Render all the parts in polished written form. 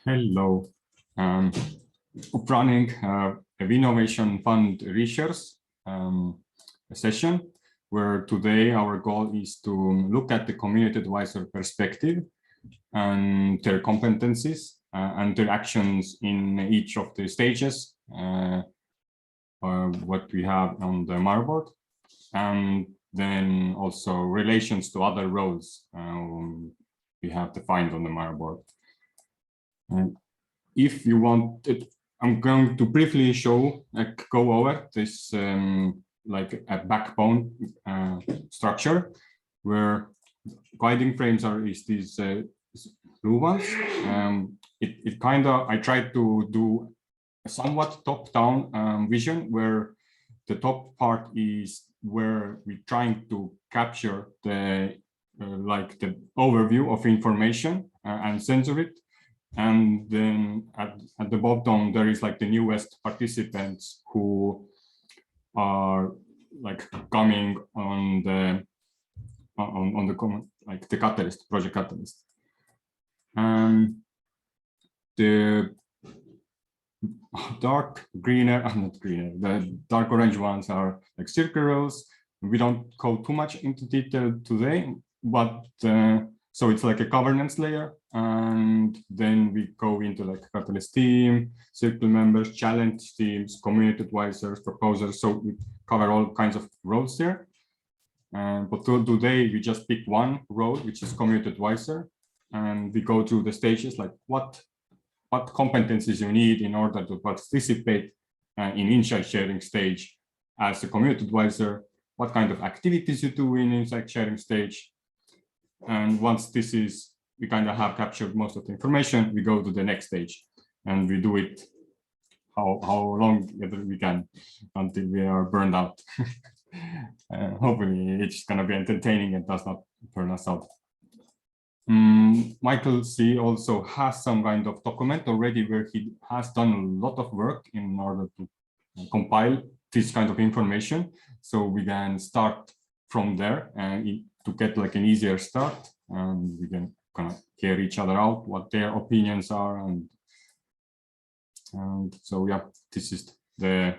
Hello. Running an innovation fund research session, where today our goal is to look at the community advisor perspective and their competencies and their actions in each of the stages, what we have on the Miro Board, and then also relations to other roles we have defined on the Miro Board. If you want it, I'm going to briefly go over this like a backbone structure, where guiding frames is these blue ones. I tried to do a somewhat top-down vision, where the top part is where we're trying to capture the like the overview of information and censor it. And then at the bottom, there is like the newest participants who are like coming on the like the Catalyst, Project Catalyst. The dark greener, not greener, the dark orange ones are like circle rows. We don't go too much into detail today, but so it's like a governance layer, and then we go into like Catalyst team, circle members, challenge teams, community advisors, proposers. So we cover all kinds of roles there. But today we just pick one role, which is community advisor, and we go through the stages, like what competencies you need in order to participate in insight sharing stage as a community advisor, what kind of activities you do in insight sharing stage. And once we kind of have captured most of the information, we go to the next stage, and we do it how long we can until we are burned out. Hopefully it's going to be entertaining and does not burn us out. Michael C. also has some kind of document already where he has done a lot of work in order to compile this kind of information. So we can start from there and to get like an easier start, and we can kind of hear each other out, what their opinions are. And so, yeah, this is the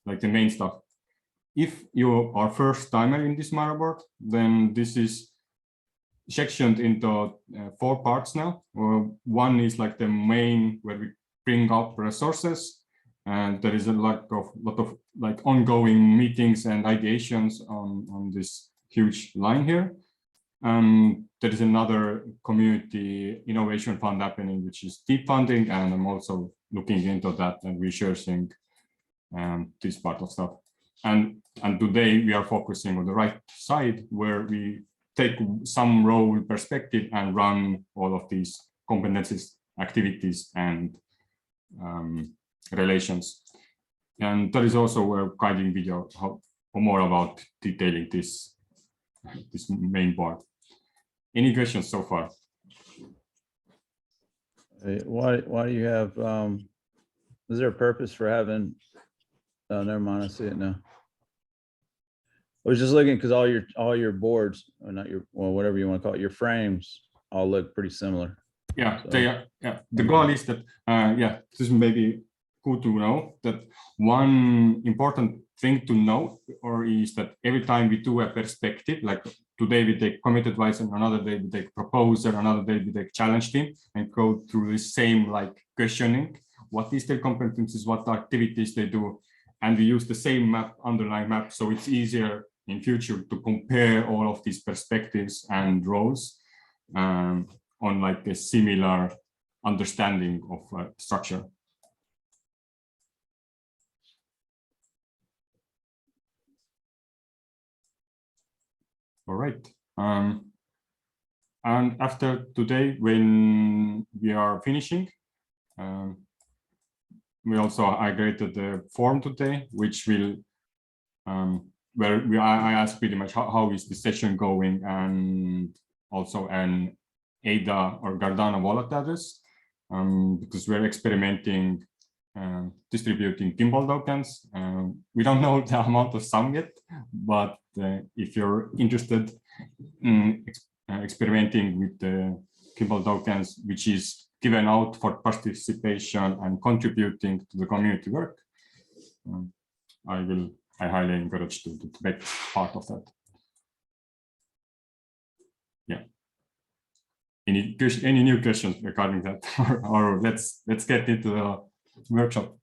main stuff. If you are first timer in this Miro Board, then this is sectioned into 4 parts now. One is like the main, where we bring up resources, and there is a lot of like ongoing meetings and ideations on this huge line here. There is another community innovation fund happening, which is deep funding, and I'm also looking into that and researching this part of stuff. And today we are focusing on the right side, where we take some role perspective and run all of these competencies, activities, and relations. And there is also a guiding video more about detailing this main part. Any questions so far? Why do you have, is there a purpose for having, oh, never mind, I see it now. I was just looking because all your boards, or not your, well, whatever you want to call it, your frames all look pretty similar. Yeah, so. they are. Yeah, the goal is that, yeah, this may be good to know that one important thing to know, or is that every time we do a perspective, like today we take community advisor, another day we take proposer, another day we take challenge team, and go through the same like questioning, what is their competencies, what activities they do, and we use the same map, underlying map, so it's easier in future to compare all of these perspectives and roles on like a similar understanding of structure. All right. And after today, when we are finishing, we also created the form today, which will where I asked pretty much how is the session going, and also an ADA or Cardano wallet address, because we're experimenting distributing gimbal tokens. We don't know the amount of sum yet, but if you're interested in experimenting with the gimbal tokens, which is given out for participation and contributing to the community work. I highly encourage to make part of that. Yeah. Any new questions regarding that, or let's get into the workshop.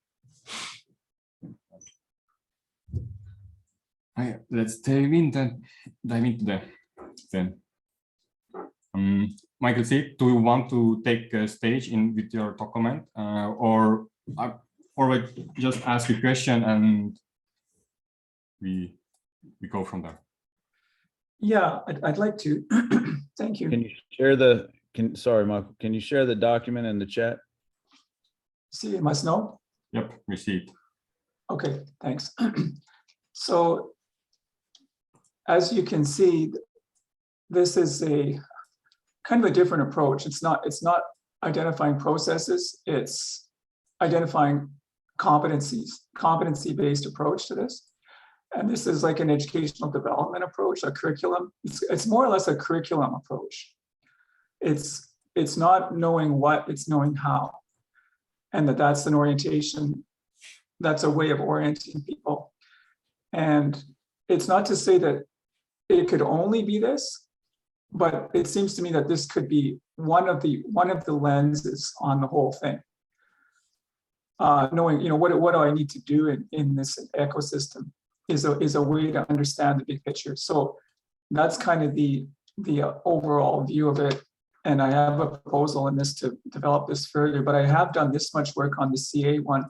Let's dive into then. Michael C, do you want to take a stage in with your document, or just ask a question and we go from there? Yeah, I'd like to. Thank you. Can you share the, sorry, Michael, can you share the document in the chat? See, you must know. Yep, we see it. Okay, thanks. So, as you can see, this is a kind of a different approach. It's not identifying processes, it's identifying competencies, competency-based approach to this. And this is like an educational development approach, a curriculum. It's more or less a curriculum approach. It's not knowing what, it's knowing how. And that's an orientation, that's a way of orienting people. And it's not to say that it could only be this, but it seems to me that this could be one of the lenses on the whole thing. Knowing, what do I need to do in this ecosystem is a way to understand the big picture. So that's kind of the overall view of it. And I have a proposal in this to develop this further, but I have done this much work on the CA one.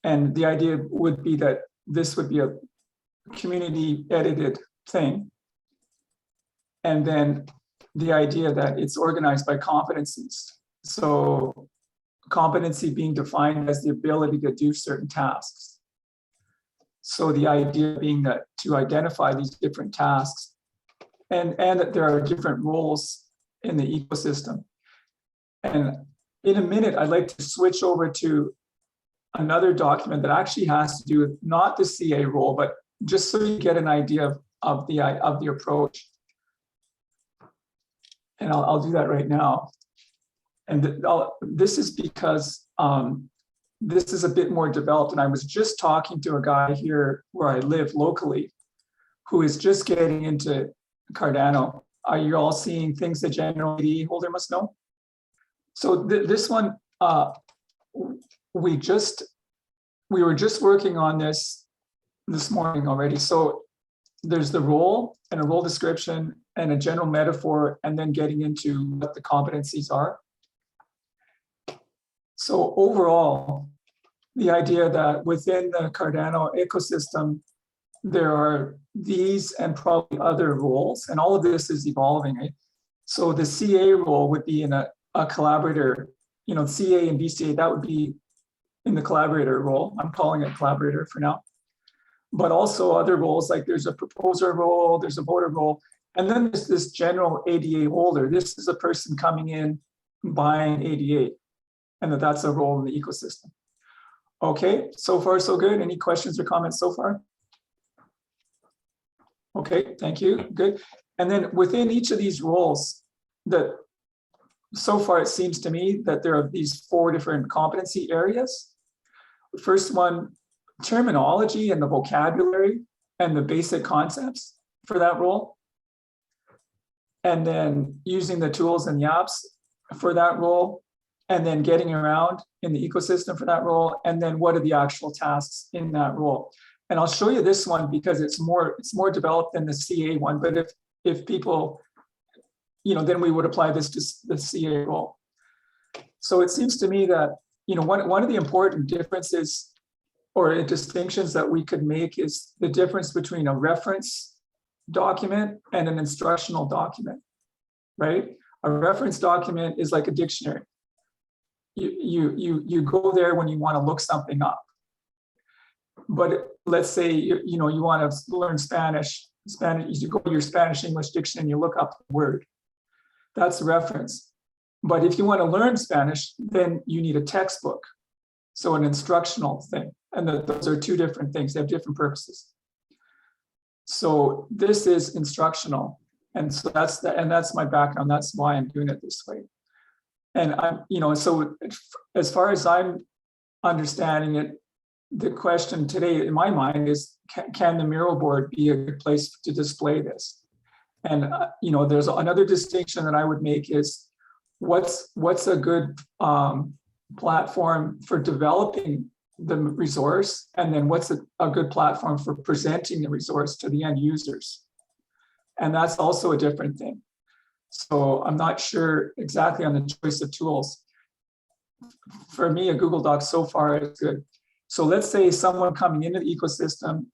And the idea would be that this would be a community edited thing. And then the idea that it's organized by competencies. So competency being defined as the ability to do certain tasks. So the idea being that to identify these different tasks and that there are different roles in the ecosystem. And in a minute, I'd like to switch over to another document that actually has to do with not the CA role, but just so you get an idea of the approach. And I'll do that right now. And this is because this is a bit more developed. And I was just talking to a guy here where I live locally who is just getting into Cardano. Are you all seeing things the general ID holder must know? So this one, we were just working on this morning already. So there's the role and a role description and a general metaphor, and then getting into what the competencies are. So overall, the idea that within the Cardano ecosystem, there are these and probably other roles, and all of this is evolving, right? So the CA role would be in a collaborator, CA and BCA, that would be in the collaborator role. I'm calling it collaborator for now. But also other roles, like there's a proposer role, there's a voter role, and then there's this general ADA holder. This is a person coming in, buying ADA, and that's a role in the ecosystem. Okay, so far so good. Any questions or comments so far? Okay, thank you, good. And then within each of these roles, so far it seems to me that there are these 4 different competency areas. The first one, terminology and the vocabulary and the basic concepts for that role. And then using the tools and the apps for that role, and then getting around in the ecosystem for that role, and then what are the actual tasks in that role. And I'll show you this one because it's more developed than the CA one, but if people, then we would apply this to the CA role. So it seems to me that, one of the important differences or distinctions that we could make is the difference between a reference document and an instructional document, right? A reference document is like a dictionary. You go there when you want to look something up. But let's say you want to learn Spanish, you go to your Spanish English dictionary and you look up the word. That's a reference. But if you want to learn Spanish, then you need a textbook. So an instructional thing. And those are 2 different things. They have different purposes. So this is instructional. And so that's my background. That's why I'm doing it this way. And I'm, so as far as I'm understanding it, the question today in my mind is, can the Miro board be a good place to display this? And, there's another distinction that I would make is what's a good platform for developing the resource, and then what's a good platform for presenting the resource to the end users. And that's also a different thing. So I'm not sure exactly on the choice of tools. For me, a Google Doc so far is good. So let's say someone coming into the ecosystem,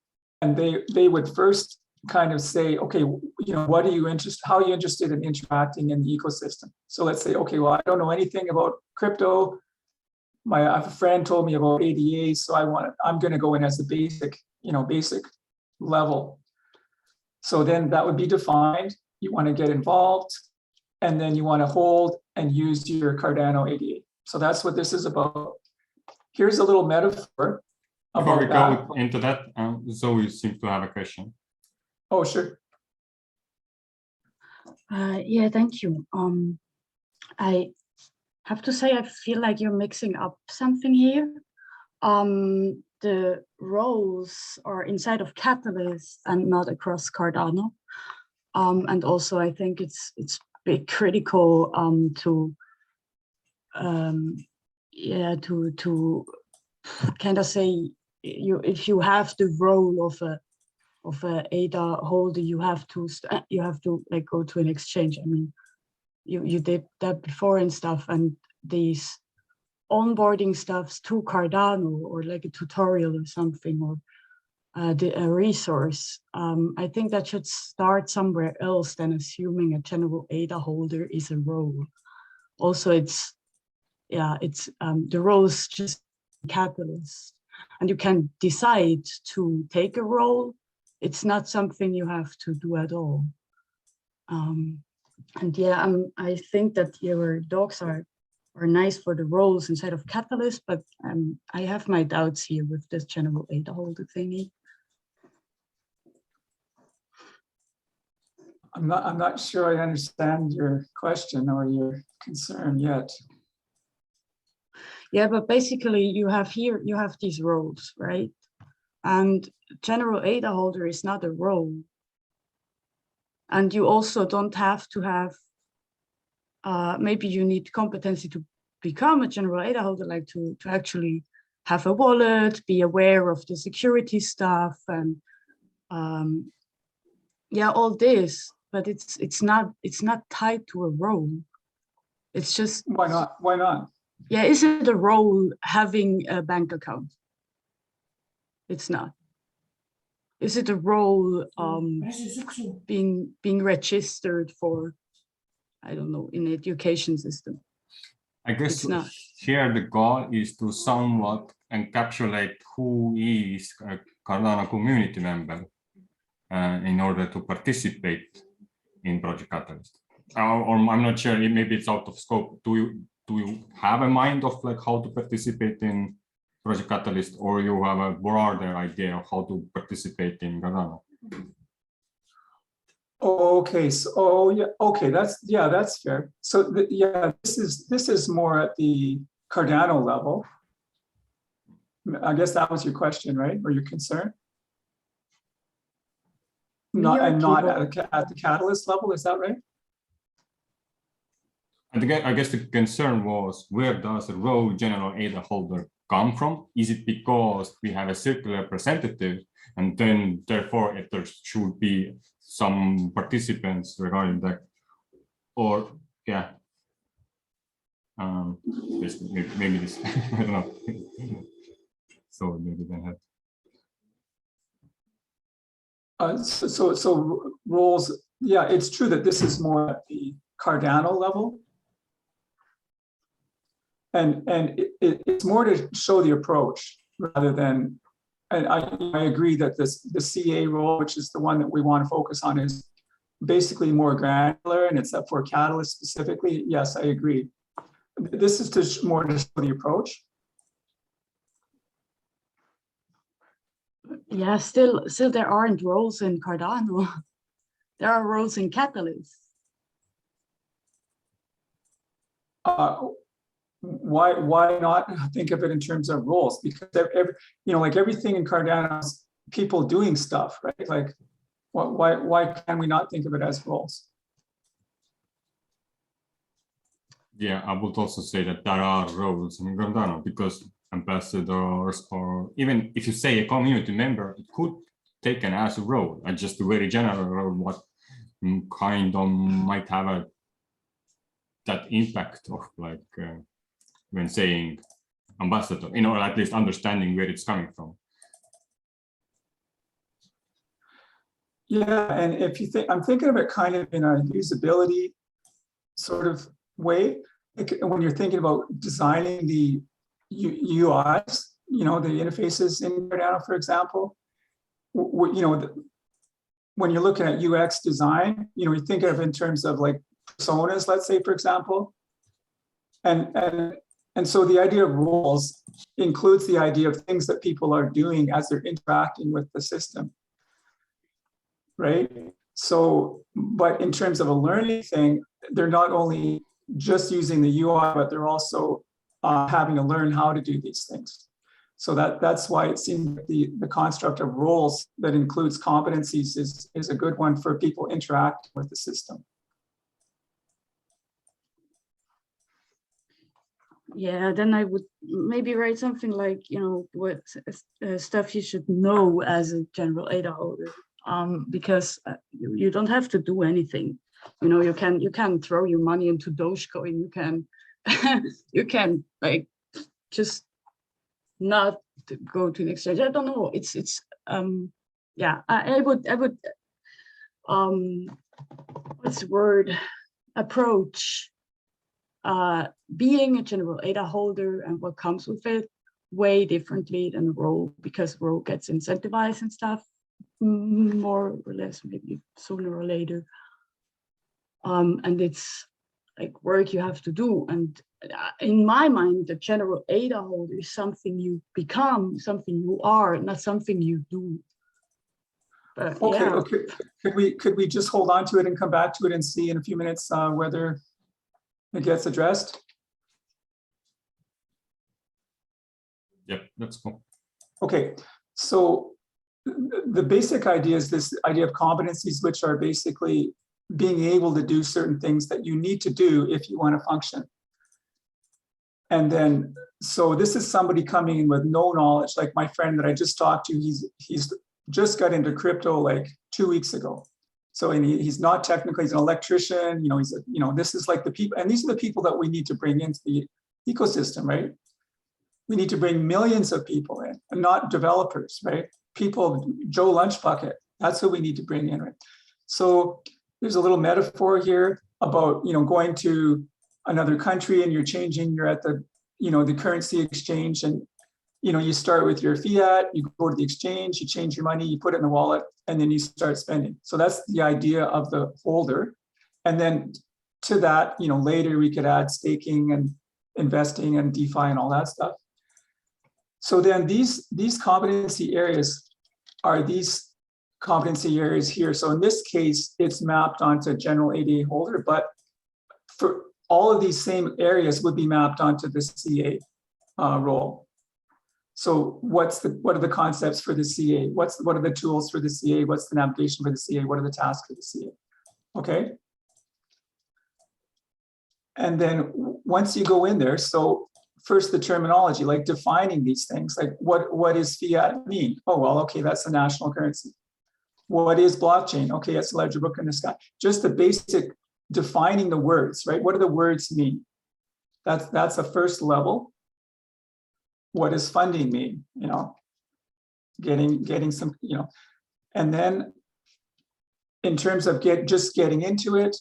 and they would first kind of say, okay, what are you interested? How are you interested in interacting in the ecosystem? So let's say, okay, well, I don't know anything about crypto. A friend told me about ADA, so I'm going to go in as the basic level. So then that would be defined. You want to get involved, and then you want to hold and use your Cardano ADA. So that's what this is about. Here's a little metaphor. Before we go into that, Zoe seems to have a question. Oh, sure. Yeah, thank you. I have to say, I feel like you're mixing up something here. The roles are inside of Catalyst and not across Cardano. And also, I think it's big critical to kind of say, if you have the role of a ADA holder, you have to like go to an exchange. I mean, you did that before and stuff, and these onboarding stuffs to Cardano, or like a tutorial or something, or a resource. I think that should start somewhere else than assuming a general ADA holder is a role. Also, the role is just Catalyst, and you can decide to take a role. It's not something you have to do at all. And yeah, I think that your docs are nice for the roles inside of Catalyst, but I have my doubts here with this general ADA holder thingy. I'm not sure I understand your question or your concern yet. Yeah, but basically you have these roles, right? And general ADA holder is not a role. And you also don't have to have, maybe you need competency to become a general ADA holder, like to actually have a wallet, be aware of the security stuff, and yeah, all this, but it's not tied to a role. It's just, why not? Why not? Yeah, is it a role having a bank account? It's not. Is it a role being registered for, I don't know, in the education system? I guess here the goal is to somewhat encapsulate who is a Cardano community member in order to participate in Project Catalyst. Or I'm not sure, maybe it's out of scope. Do you have a mind of like how to participate in Project Catalyst, or you have a broader idea of how to participate in Cardano? Okay, so okay, that's fair. So this is more at the Cardano level. I guess that was your question, right? Or your concern? Not at the Catalyst level, is that right? I guess the concern was, where does the role general ADA holder come from? Is it because we have a circular representative, and then therefore if there should be some participants regarding that, or yeah, maybe this I don't know. So maybe then have. So roles, yeah, it's true that this is more at the Cardano level. And it's more to show the approach rather than, and I agree that the CA role, which is the one that we want to focus on, is basically more granular, and it's up for Catalyst specifically. Yes, I agree. This is more to show the approach. Yeah, still there aren't roles in Cardano. There are roles in Catalyst. why not think of it in terms of roles? Because like everything in Cardano is people doing stuff, right? Like, why can we not think of it as roles? Yeah, I would also say that there are roles in Cardano because ambassadors, or even if you say a community member, it could taken as a role, and just a very general role, what kind of might have that impact of like when saying ambassador, or at least understanding where it's coming from. Yeah, and if you think, I'm thinking of it kind of in a usability sort of way. Like when you're thinking about designing the UIs, the interfaces in Cardano, for example, when you're looking at UX design, you think of it in terms of like personas, let's say, for example. And so the idea of roles includes the idea of things that people are doing as they're interacting with the system. Right? So, but in terms of a learning thing, they're not only just using the UI, but they're also having to learn how to do these things. So that's why it seems like the construct of roles that includes competencies is a good one for people interacting with the system. Yeah, then I would maybe write something like, what stuff you should know as a general ADA holder, because you don't have to do anything. You can throw your money into Dogecoin. You can you can like just not go to an exchange. I don't know. It's yeah. I would what's the word, approach being a general ADA holder and what comes with it way differently than a role, because role gets incentivized and stuff more or less, maybe sooner or later. And it's like work you have to do. And in my mind, the general ADA holder is something you become, something you are, not something you do. But okay, yeah. okay. Could we just hold on to it and come back to it and see in a few minutes whether it gets addressed? Yep, that's cool. Okay, so the basic idea is this idea of competencies, which are basically being able to do certain things that you need to do if you want to function. And then, so this is somebody coming in with no knowledge, like my friend that I just talked to, he's just got into crypto like 2 weeks ago. So, and he's not technically, he's an electrician, he's, this is like the people, and these are the people that we need to bring into the ecosystem, right? We need to bring millions of people in, and not developers, right? People, Joe Lunchbucket, that's who we need to bring in, right? So there's a little metaphor here about, going to another country and you're at the, the currency exchange, and, you start with your fiat, you go to the exchange, you change your money, you put it in the wallet, and then you start spending. So that's the idea of the holder. And then to that, later we could add staking and investing and DeFi and all that stuff. So then these competency areas are these competency areas here. So in this case, it's mapped onto general ADA holder, but for all of these same areas would be mapped onto the CA role. So what are the concepts for the CA? What are the tools for the CA? What's the navigation for the CA? What are the tasks for the CA? Okay. And then once you go in there, so first the terminology, like defining these things, like what does fiat mean? Oh, well, okay, that's the national currency. What is blockchain? Okay, it's a ledger book in the sky. Just the basic defining the words, right? What do the words mean? That's the first level. What does funding mean? Getting some, and then in terms of just getting into it,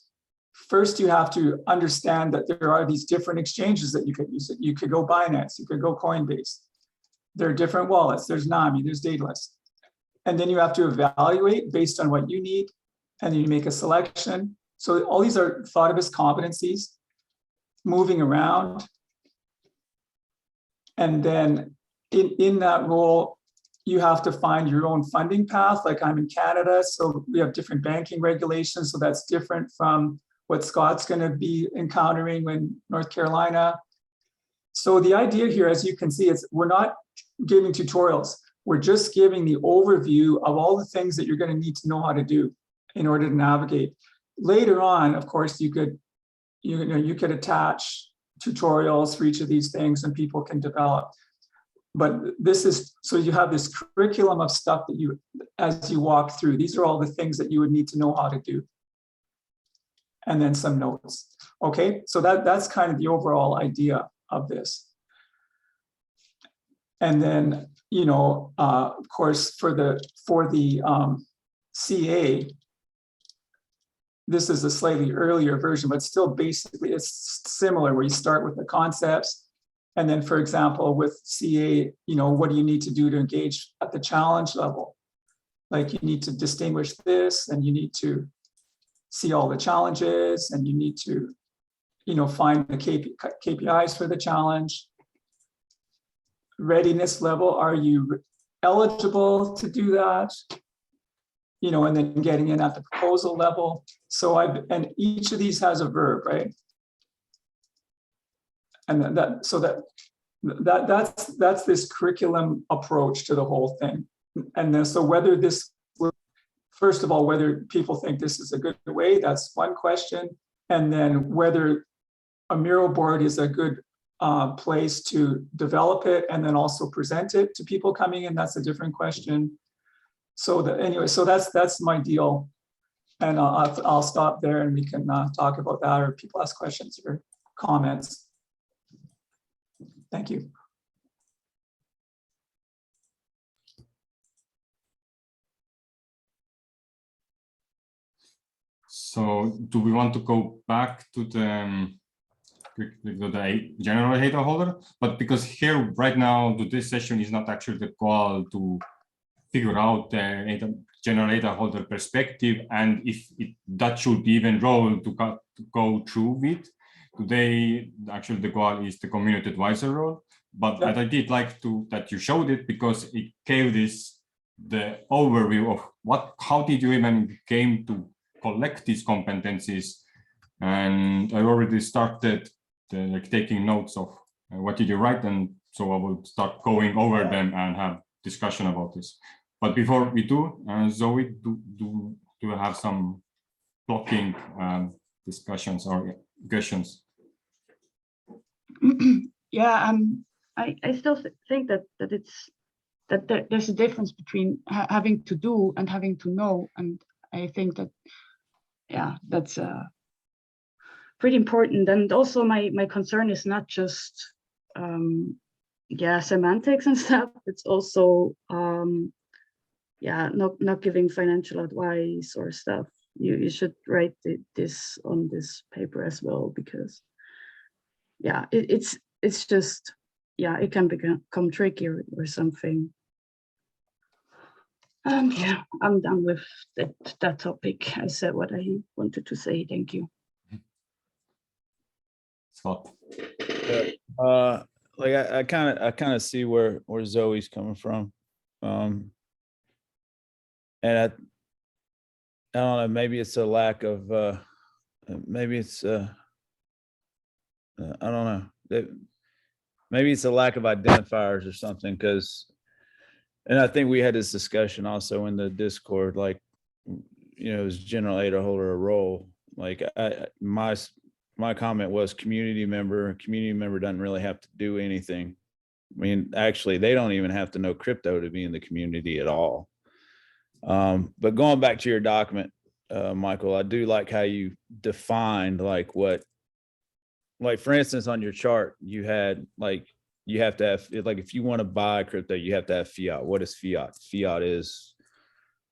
first you have to understand that there are these different exchanges that you could use. You could go Binance, you could go Coinbase. There are different wallets. There's NAMI, there's Daedalus. And then you have to evaluate based on what you need, and then you make a selection. So all these are thought of as competencies, moving around. And then in that role, you have to find your own funding path. Like I'm in Canada, so we have different banking regulations. So that's different from what Scott's going to be encountering in North Carolina. So the idea here, as you can see, is we're not giving tutorials. We're just giving the overview of all the things that you're going to need to know how to do in order to navigate. Later on, of course, you could attach tutorials for each of these things and people can develop. But this is, so you have this curriculum of stuff that you, as you walk through, these are all the things that you would need to know how to do. And then some notes. Okay, so that's kind of the overall idea of this. And then, you know, of course, for the CA, this is a slightly earlier version, but still basically it's similar, where you start with the concepts. And then, for example, with CA, you know, what do you need to do to engage at the challenge level? Like you need to distinguish this, and you need to see all the challenges, and you need to, you know, find the KPIs for the challenge. Readiness level, are you eligible to do that? You know, and then getting in at the proposal level. So and each of these has a verb, right? And that's this curriculum approach to the whole thing. And then, so whether this, first of all, whether people think this is a good way, that's one question. And then whether a Miro board is a good place to develop it and then also present it to people coming in, that's a different question. So anyway, so that's my deal. And I'll stop there and we can talk about that, or people ask questions or comments. Thank you. So do we want to go back to the general data holder? But because here right now, this session is not actually the goal to figure out the general data holder perspective, and if that should be even role to go through with. Today, actually, the goal is the community advisor role. But Yeah. I did like that you showed it, because it gave the overview of how did you even came to collect these competencies. And I already started like taking notes of what did you write, and so I will start going over them and have discussion about this. But before we do, Zoe, do you have some blocking discussions or questions? Yeah, I still think that there's a difference between having to do and having to know, and I think that, yeah, that's pretty important. And also my concern is not just yeah, semantics and stuff. It's also yeah, not giving financial advice or stuff. You should write this on this paper as well, because yeah, it's just, yeah, it can become tricky or something. Yeah, I'm done with that topic. I said what I wanted to say. Thank you. Scott. Like I kind of see where Zoe's coming from. And I don't know, maybe it's a lack of maybe it's I don't know, maybe it's a lack of identifiers or something, because, and I think we had this discussion also in the Discord, like, you know, is general data holder a role? Like my comment was community member doesn't really have to do anything. I mean, actually, they don't even have to know crypto to be in the community at all. But going back to your document, Michael, I do like how you defined like what, like for instance, on your chart, you had like, you have to have, like, if you want to buy crypto, you have to have fiat. What is fiat? Fiat is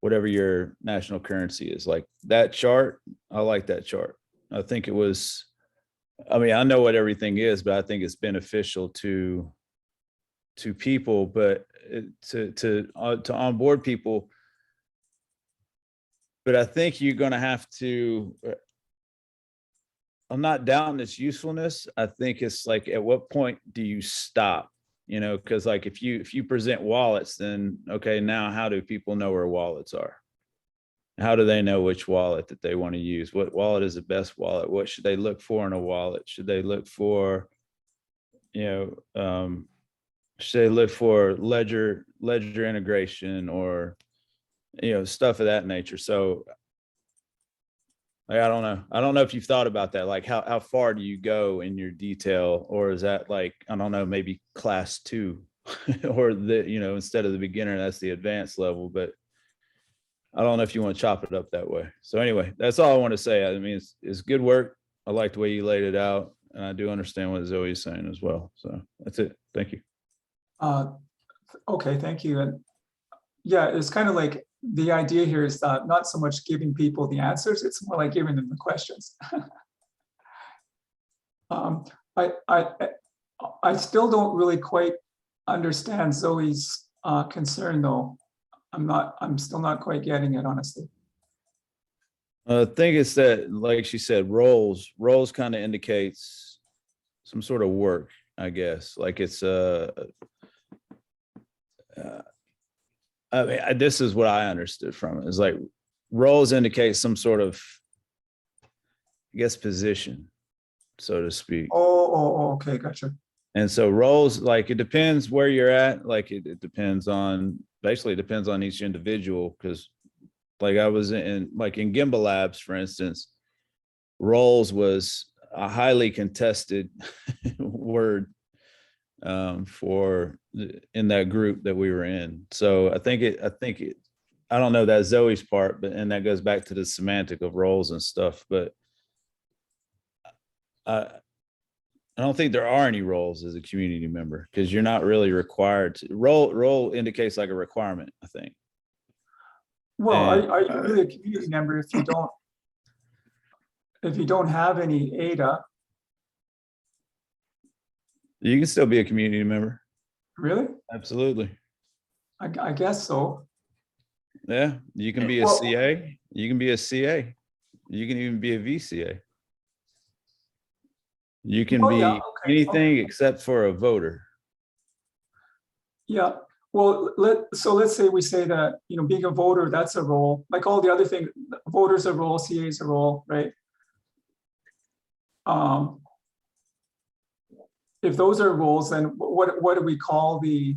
whatever your national currency is. Like that chart, I like that chart. I think it was, I mean, I know what everything is, but I think it's beneficial to people, but to onboard people. But I think you're going to have to, I'm not doubting its usefulness. I think it's like, at what point do you stop? You know, because like if you present wallets, then okay, now how do people know where wallets are? How do they know which wallet that they want to use? What wallet is the best wallet? What should they look for in a wallet? Should they look for, should they look for ledger integration, or, stuff of that nature? So I don't know. I don't know if you've thought about that. Like how far do you go in your detail, or is that like, I don't know, maybe class 2 or instead of the beginner, that's the advanced level, but I don't know if you want to chop it up that way. So anyway, that's all I want to say. I mean, it's good work. I like the way you laid it out, and I do understand what Zoe is saying as well. So that's it. Thank you. Okay, thank you. And yeah, it's kind of like the idea here is not so much giving people the answers, it's more like giving them the questions. I still don't really quite understand Zoe's concern though. I'm still not quite getting it, honestly. I think it's that, like she said, roles kind of indicates some sort of work, I guess. Like it's I mean, this is what I understood from it. It's like roles indicate some sort of, I guess, position, so to speak. Oh, okay, gotcha. And so roles, like, it depends where you're at. Like it depends on, basically it depends on each individual. Because like I was in Gimbal Labs, for instance, roles was a highly contested word for in that group that we were in. So I think I don't know, that's Zoe's part, but, and that goes back to the semantic of roles and stuff, but I don't think there are any roles as a community member, because you're not really required to. Role indicates like a requirement, I think. Well, And, are you really a community member if you don't have any ADA? you can still be a community member. Really? Absolutely. I guess so. Yeah, you can be a Well- CA. You can be a CA. You can even be a VCA. You can Oh, be yeah, okay, anything except for a voter. Yeah. Well, let's say we say that, being a voter, that's a role, like all the other things, voters a role, CA is a role, right? If those are roles, then what do we call the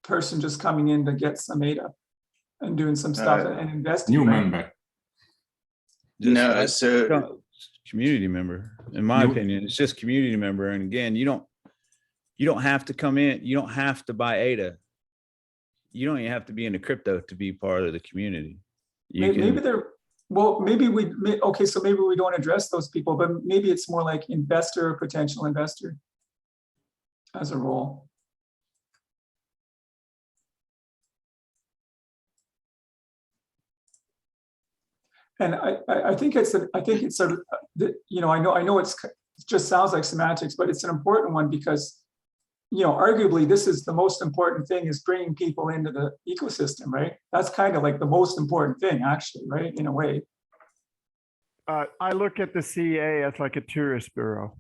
person just coming in to get some ADA and doing some stuff and investing? New right? member. No, so Community member, in my opinion, it's just community member. And again, you don't have to come in. You don't have to buy ADA. You don't even have to be into crypto to be part of the community. Maybe they're, well, okay, so maybe we don't address those people, but maybe it's more like investor or potential investor as a role. And I think it's I know it just sounds like semantics, but it's an important one because, arguably this is the most important thing, is bringing people into the ecosystem, right? That's kind of like the most important thing, actually, right? In a way. I look at the CA as like a tourist bureau.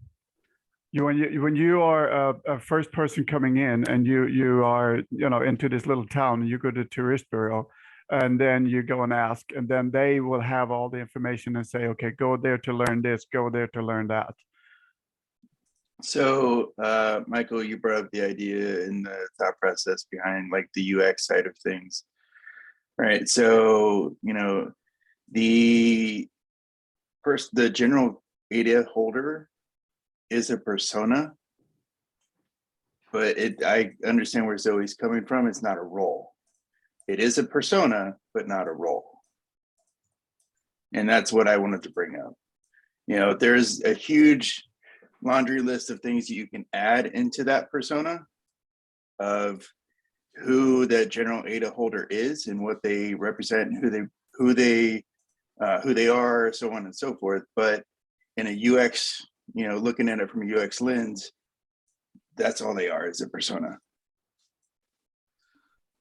When you are a first person coming in and you are into this little town, you go to the tourist bureau, and then you go and ask, and then they will have all the information and say, okay, go there to learn this, go there to learn that. So, Michael, you brought up the idea in the thought process behind like the UX side of things, right? So, the general ADA holder is a persona, but I understand where Zoe's coming from. It's not a role. It is a persona, but not a role. And that's what I wanted to bring up. There's a huge laundry list of things you can add into that persona of who the general ADA holder is and what they represent, and who they are, so on and so forth. But in a UX, looking at it from a UX lens, that's all they are, is a persona.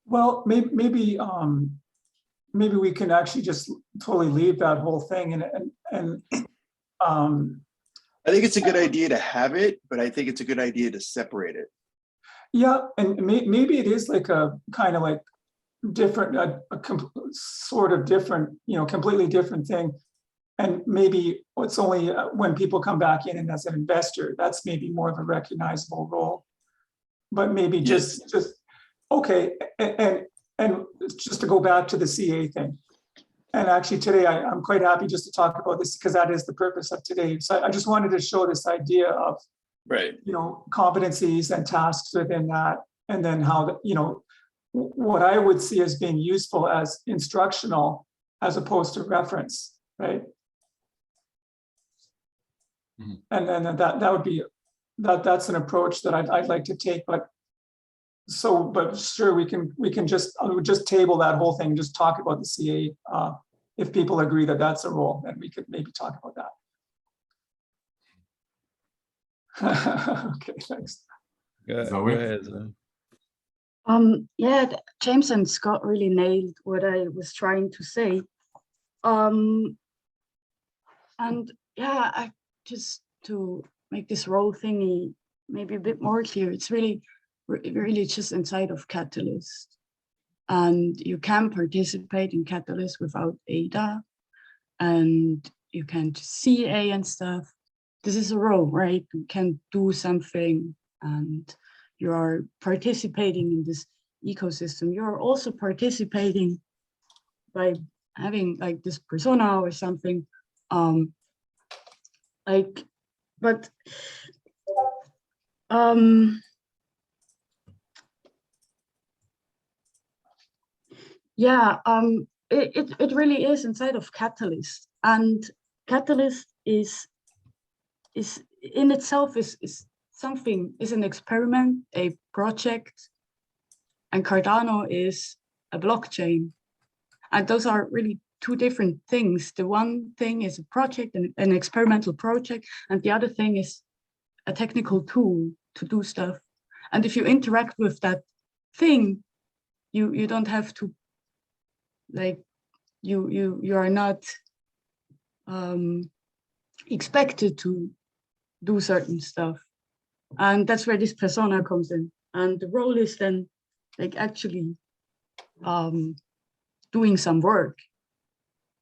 Well, maybe we can actually just totally leave that whole thing and I think it's a good idea to have it, but I think it's a good idea to separate it. yeah, and maybe it is like a kind of like different, sort of different, completely different thing. And maybe it's only when people come back in and as an investor, that's maybe more of a recognizable role. But maybe just okay, and just to go back to the CA thing. And actually today I'm quite happy just to talk about this because that is the purpose of today. So I just wanted to show this idea of, Right. competencies and tasks within that, and then how what I would see as being useful as instructional as opposed to reference, right? Mhm. And then that would be that's an approach that I'd like to take. But sure, we can just I would just table that whole thing, just talk about the CA. If people agree that that's a role, then we could maybe talk about that. Okay, thanks. Go Zoe? ahead, Zoe. Yeah, James and Scott really nailed what I was trying to say. And yeah, I just to make this role thingy maybe a bit more clear, it's really just inside of Catalyst. And you can participate in Catalyst without ADA, and you can just CA and stuff. This is a role, right? You can do something and you are participating in this ecosystem. You're also participating by having like this persona or something. Yeah, it really is inside of Catalyst, and Catalyst is in itself is something, is an experiment, a project, and Cardano is a blockchain. And those are really two different things. The one thing is a project, an experimental project, and the other thing is a technical tool to do stuff. And if you interact with that thing, you don't have to, like, you are not expected to do certain stuff. And that's where this persona comes in. And the role is then like actually doing some work.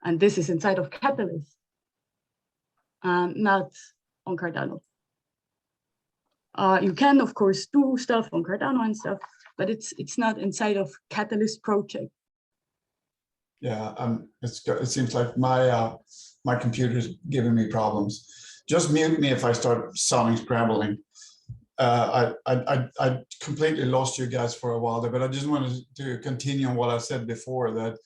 And this is inside of Catalyst, not on Cardano. You can, of course, do stuff on Cardano and stuff, but it's not inside of Catalyst project. Yeah, it seems like my computer's giving me problems. Just mute me if I start sounding scrambling. I completely lost you guys for a while there, but I just wanted to continue on what I said before, that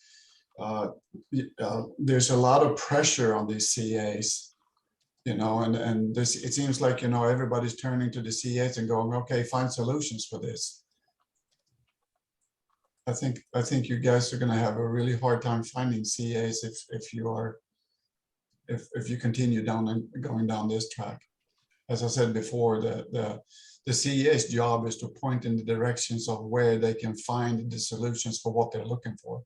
there's a lot of pressure on these CAs, and this, it seems like, everybody's turning to the CAs and going, okay, find solutions for this. I think you guys are going to have a really hard time finding CAs if you continue going down this track. As I said before, the CA's job is to point in the directions of where they can find the solutions for what they're looking for.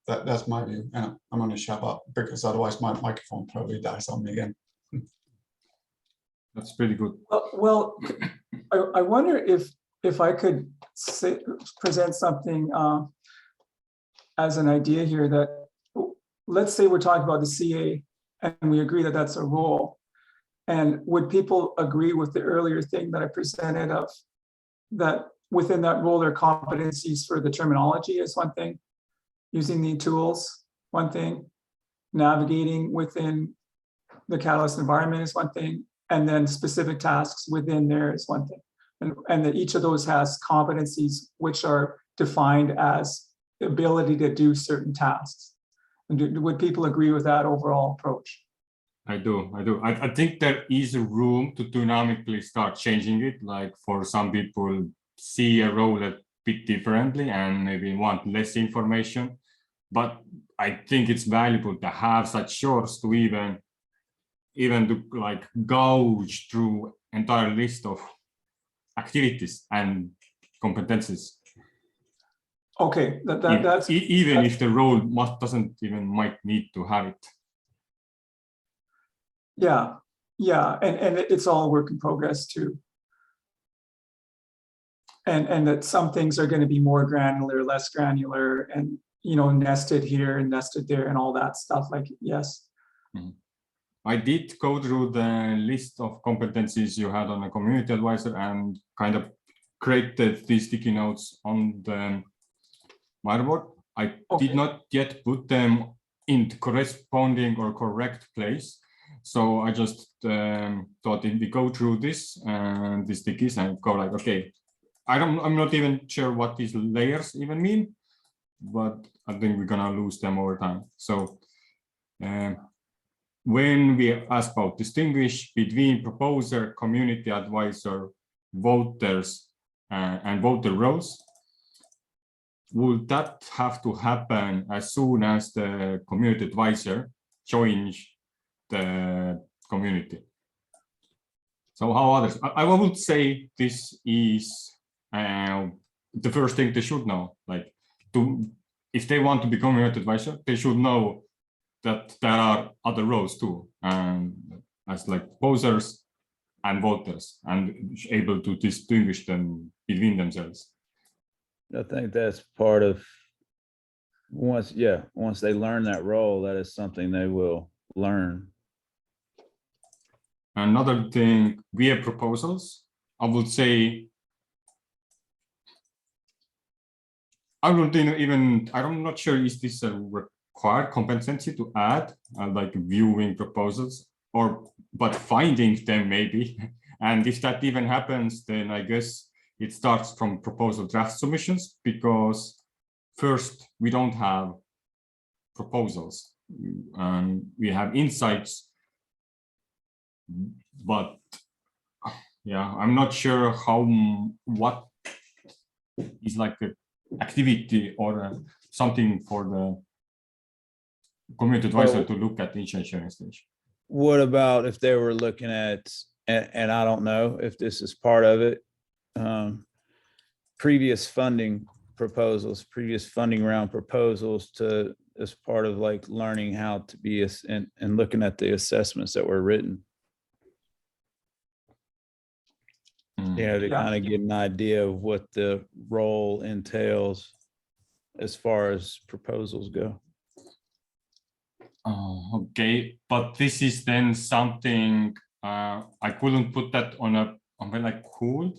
That's my view, and I'm going to shut up because otherwise my microphone probably dies on me again. That's pretty good. Well, I wonder if I could present something as an idea here, that let's say we're talking about the CA and we agree that that's a role. And would people agree with the earlier thing that I presented of that within that role, their competencies for the terminology is one thing, using the tools, one thing, navigating within the Catalyst environment is one thing, and then specific tasks within there is one thing. And that each of those has competencies which are defined as the ability to do certain tasks. And would people agree with that overall approach? I do. I think there is room to dynamically start changing it. Like for some people see a role a bit differently and maybe want less information. But I think it's valuable to have such shorts to even to like gauge through entire list of activities and competencies. Okay, that's even if the role doesn't even might need to have it. Yeah, and it's all work in progress too. and that some things are going to be more granular, less granular, and nested here and nested there and all that stuff. Like, yes. I did go through the list of competencies you had on a community advisor and kind of created these sticky notes on the Miro board. I did not yet put them in the corresponding or correct place. So I just thought if we go through this and the stickies and go like, okay, I'm not even sure what these layers even mean, but I think we're gonna lose them over time. So when we ask about distinguish between proposer, community advisor, voters, and voter roles, would that have to happen as soon as the community advisor joins the community? So how others? I would say this is the first thing they should know. Like, if they want to be community advisor, they should know that there are other roles too, as like posers and voters, and able to distinguish them between themselves. I think that's part of once they learn that role, that is something they will learn. Another thing, we have proposals. I would say, I'm not sure, is this a required competency to add, like viewing proposals, but finding them maybe. And if that even happens, then I guess it starts from proposal draft submissions, because first, we don't have proposals, and we have insights, but yeah, I'm not sure what is like an activity or something for the community advisor to look at each sharing stage. What about if they were looking at, and I don't know if this is part of it, previous funding round proposals to as part of like learning how to be and looking at the assessments that were written. To kind of get an idea of what the role entails as far as proposals go. Okay, but this is then something I couldn't put that on like cool.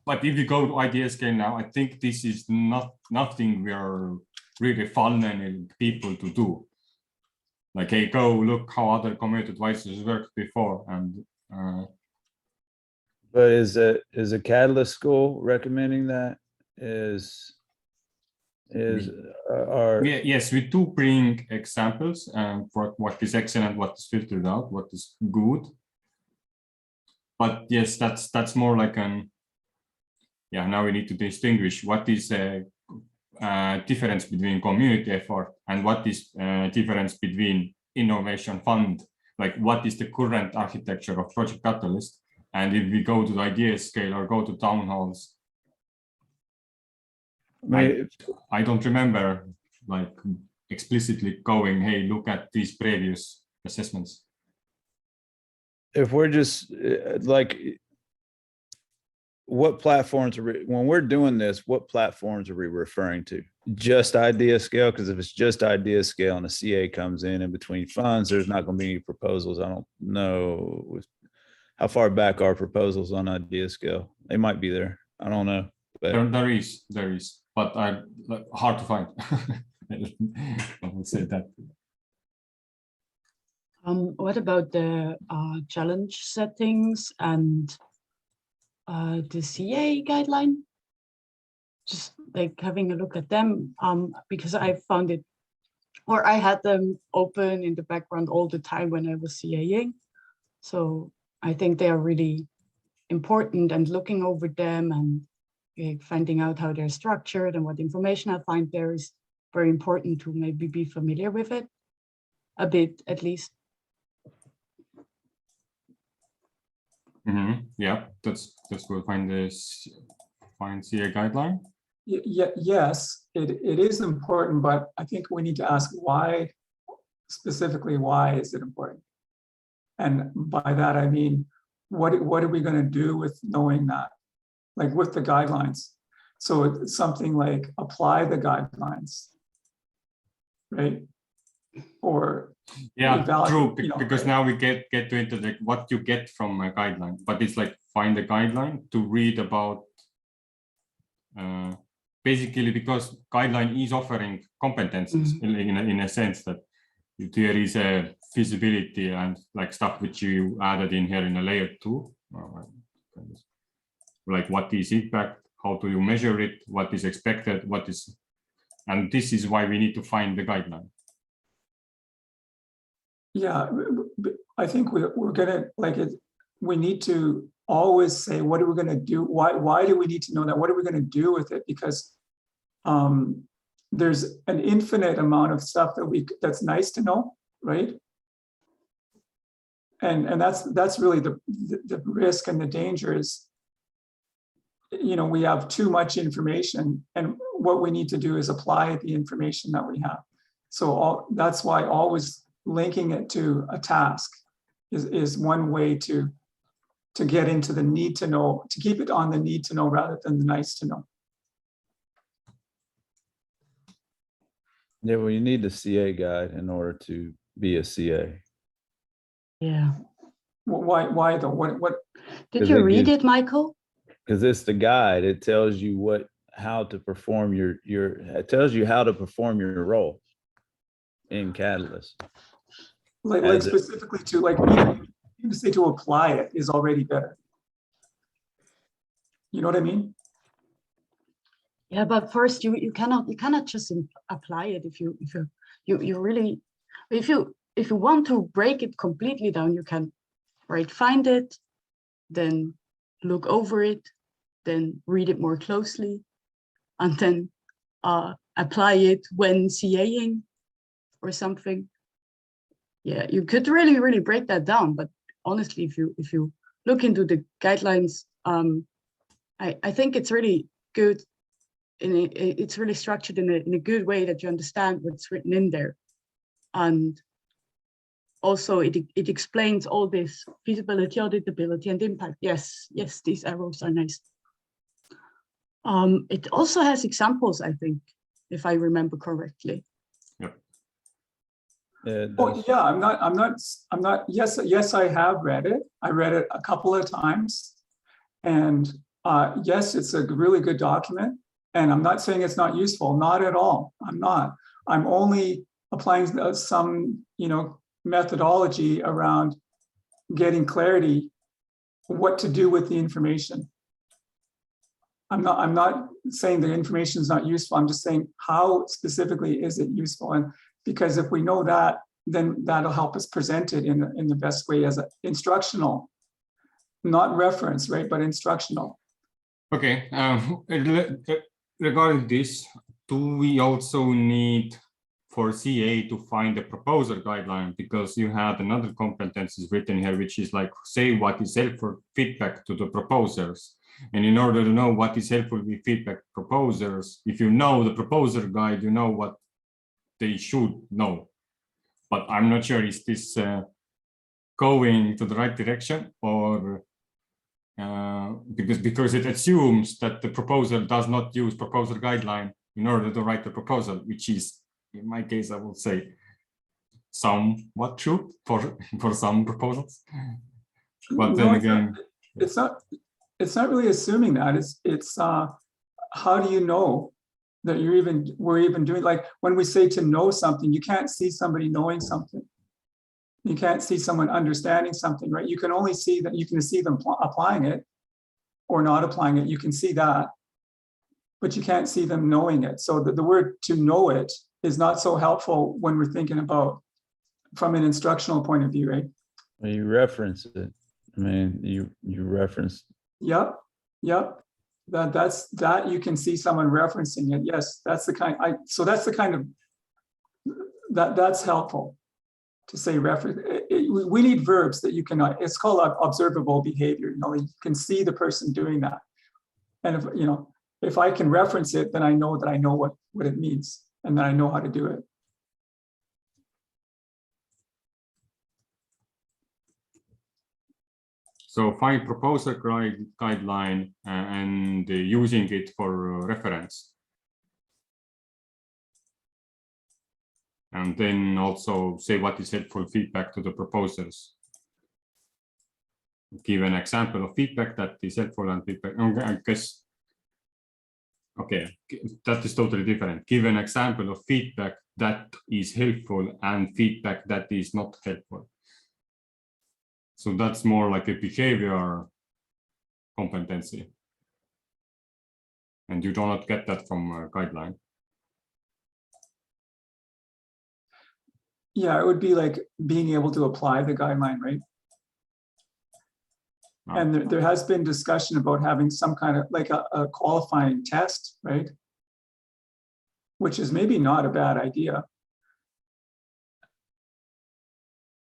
But if you go to idea scale now, I think this is nothing we are really funneling people to do. Like, hey, go look how other community advisors worked before, and but is a Catalyst school recommending that? Yes, we do bring examples for what is excellent, what is filtered out, what is good. But yes, that's more like now we need to distinguish what is a difference between community effort and what is difference between innovation fund, like what is the current architecture of Project Catalyst. And if we go to the idea scale or go to town halls, I don't remember like explicitly going, hey, look at these previous assessments. If we're just like, what platforms when we're doing this, what platforms are we referring to? Just idea scale? Because if it's just idea scale and a CA comes in between funds, there's not going to be any proposals. I don't know how far back are proposals on idea scale. They might be there. I don't know. But there is, but hard to find. I would say that. What about the challenge settings and the CA guideline? Just like having a look at them, because I found it, or I had them open in the background all the time when I was CAing. So I think they are really important, and looking over them and finding out how they're structured and what information I find there is very important to maybe be familiar with it a bit, at least. Yeah, that's good. Find CA guideline. Yes, it is important, but I think we need to ask why, specifically, why is it important? And by that, I mean, what are we going to do with knowing that? like with the guidelines. So it's something like apply the guidelines, right? Or Yeah, evaluate, true. you know, Because right? now we get to into like what you get from a guideline, but it's like find a guideline to read about. Basically, because guideline is offering competencies in a sense that there is a feasibility and like stuff which you added in here in a layer 2, like what is impact, how do you measure it, what is expected, what is, and this is why we need to find the guideline. Yeah, I think we're gonna like it. We need to always say, what are we gonna do? Why do we need to know that? What are we gonna do with it? Because there's an infinite amount of stuff that's nice to know, right? And that's really the risk and the danger is, you know, we have too much information, and what we need to do is apply the information that we have. So that's why always linking it to a task is one way to get into the need to know, to keep it on the need to know rather than the nice to know. Yeah, well, you need the CA guide in order to be a CA. Yeah. Why though? What? Did 'Cause you it read gives- it, Michael? Because it's the guide. It tells you how to perform it tells you how to perform your role in Catalyst. Like As it- specifically to like even to say to apply it is already better. You know what I mean? Yeah, but first you cannot just apply it if you really, if you want to break it completely down, you can, right, find it, then look over it, then read it more closely, and then apply it when CAing or something. Yeah, you could really break that down, but honestly, if you look into the guidelines, I think it's really good. It's really structured in a good way that you understand what's written in there, and also it explains all this feasibility, auditability, and impact. Yes, these arrows are nice. It also has examples, I think, if I remember correctly. Oh yeah, I'm not. Yes, I have read it. I read it a couple of times, and yes, it's a really good document. And I'm not saying it's not useful, not at all. I'm not. I'm only applying some, you know, methodology around getting clarity, what to do with the information. I'm not saying the information is not useful. I'm just saying how specifically is it useful, and because if we know that, then that'll help us present it in the best way as an instructional, not reference, right, but instructional. Okay. Regarding this, do we also need for CA to find a proposer guideline? Because you had another competencies written here, which is like, say what is helpful feedback to the proposers. And in order to know what is helpful with feedback proposers, if you know the proposer guide, you know what they should know. But I'm not sure, is this going to the right direction, or because it assumes that the proposer does not use proposer guideline in order to write the proposal, which is, in my case, I would say somewhat true for some proposals. But then again, it's not really assuming that. It's how do you know that we're even doing, like when we say to know something, you can't see somebody knowing something. You can't see someone understanding something, right? You can only see that, you can see them applying it or not applying it. You can see that, but you can't see them knowing it. So the word to know it is not so helpful when we're thinking about from an instructional point of view, right? Well, you reference it. I mean, you reference. Yep. That you can see someone referencing it. Yes, that's the kind. So that's the kind of that's helpful to say reference. We need verbs that you can. It's called observable behavior. You know, you can see the person doing that, and if I can reference it, then I know that I know what it means, and then I know how to do it. So find proposal guideline and using it for reference. And then also say what is helpful feedback to the proposers. Give an example of feedback that is helpful and feedback. I guess, okay, that is totally different. Give an example of feedback that is helpful and feedback that is not helpful. So that's more like a behavior competency. And you do not get that from a guideline. Yeah, it would be like being able to apply the guideline, right? And there has been discussion about having some kind of like a qualifying test, right? Which is maybe not a bad idea.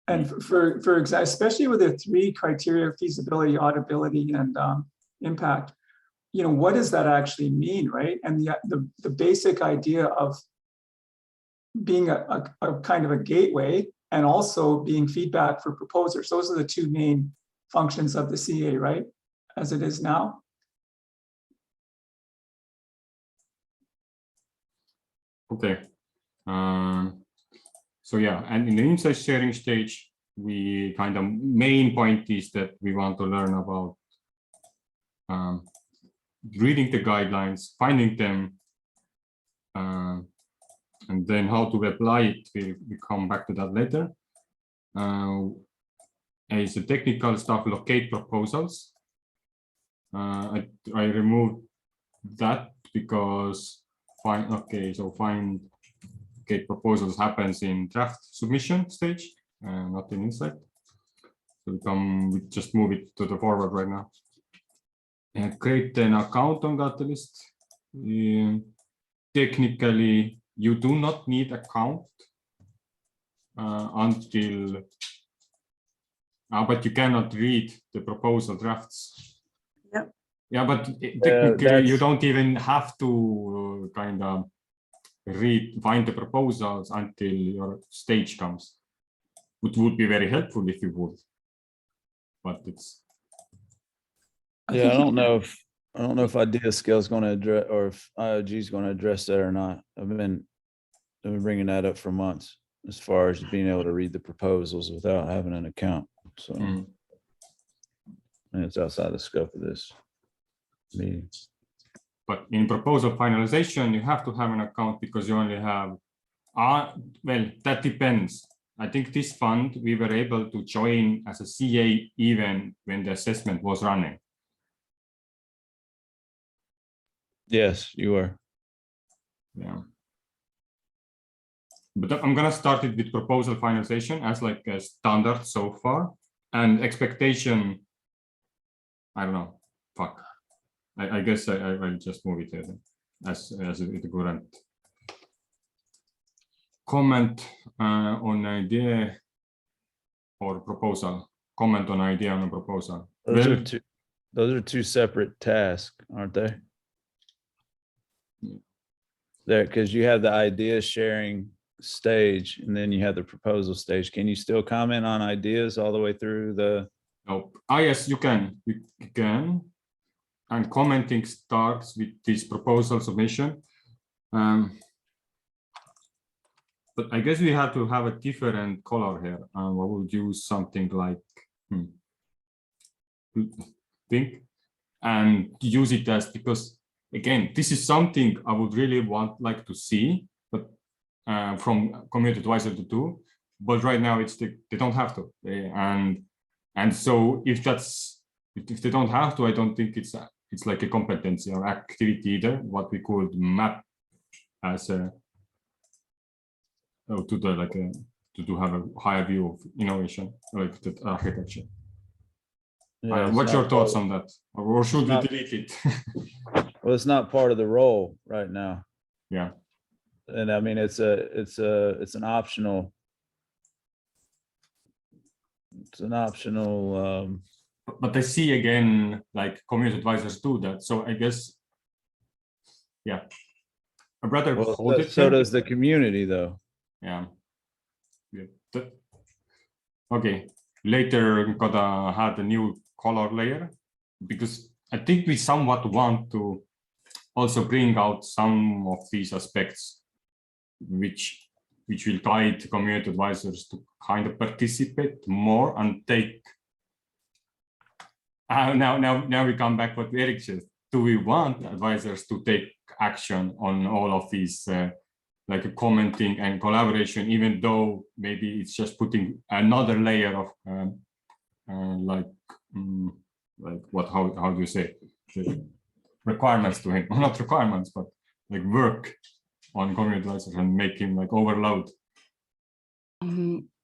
And especially with the 3 criteria, feasibility, auditability, and impact, you know, what does that actually mean, right? And the basic idea of being a kind of a gateway and also being feedback for proposers. Those are the 2 main functions of the CA, right? As it is now. Okay. So yeah, and in the insight sharing stage, we kind of main point is that we want to learn about reading the guidelines, finding them, and then how to apply it. We come back to that later. As the technical stuff, locate proposals. I removed that because find proposals happens in draft submission stage, not in insight. So we just move it to the forward right now. And create an account on Catalyst. Technically, you do not need account until, but you cannot read the proposal drafts. Yep. Yeah, but technically you that's- don't even have to kind of find the proposals until your stage comes. It would be very helpful if you would, but it's. Yeah, I don't know if idea scale is going to address, or if IOG is going to address that or not. I've been bringing that up for months as far as being able to read the proposals without having an account. So and it's outside the scope of this meeting. But in proposal finalization, you have to have an account because you only have, well, that depends. I think this fund, we were able to join as a CA even when the assessment was running. Yes, you are. Yeah. But I'm going to start it with proposal finalization as like a standard so far. And expectation, I don't know, fuck. I guess I'll just move it as the current. Comment on idea or proposal. Comment on idea on a proposal. Those are two separate tasks, aren't they? There, because you have the idea sharing stage and then you have the proposal stage. Can you still comment on ideas all the way through the? Nope. Yes, you can. You can. And commenting starts with this proposal submission. But I guess we have to have a different color here. I would use something like pink and use it as, because again, this is something I would really like to see, but from community advisor to do. But right now it's they don't have to, and so if they don't have to, I don't think it's like a competency or activity either. What we could map as a to have a higher view of innovation, like the architecture. Yeah, What's your thoughts on that, or should we delete it? Well, it's not part of the role right now. Yeah. And I mean, it's an optional. It's an optional. But I see again, like community advisors do that. So I guess, yeah, I'd rather hold it. So does the community, though. Yeah. Okay. Later, gotta have a new color layer, because I think we somewhat want to also bring out some of these aspects which will guide community advisors to kind of participate more and take. Now we come back what Eric says. Do we want advisors to take action on all of these, like commenting and collaboration, even though maybe it's just putting another layer of like what, how do you say, requirements to him, not requirements, but like work on community advisors and make him like overload.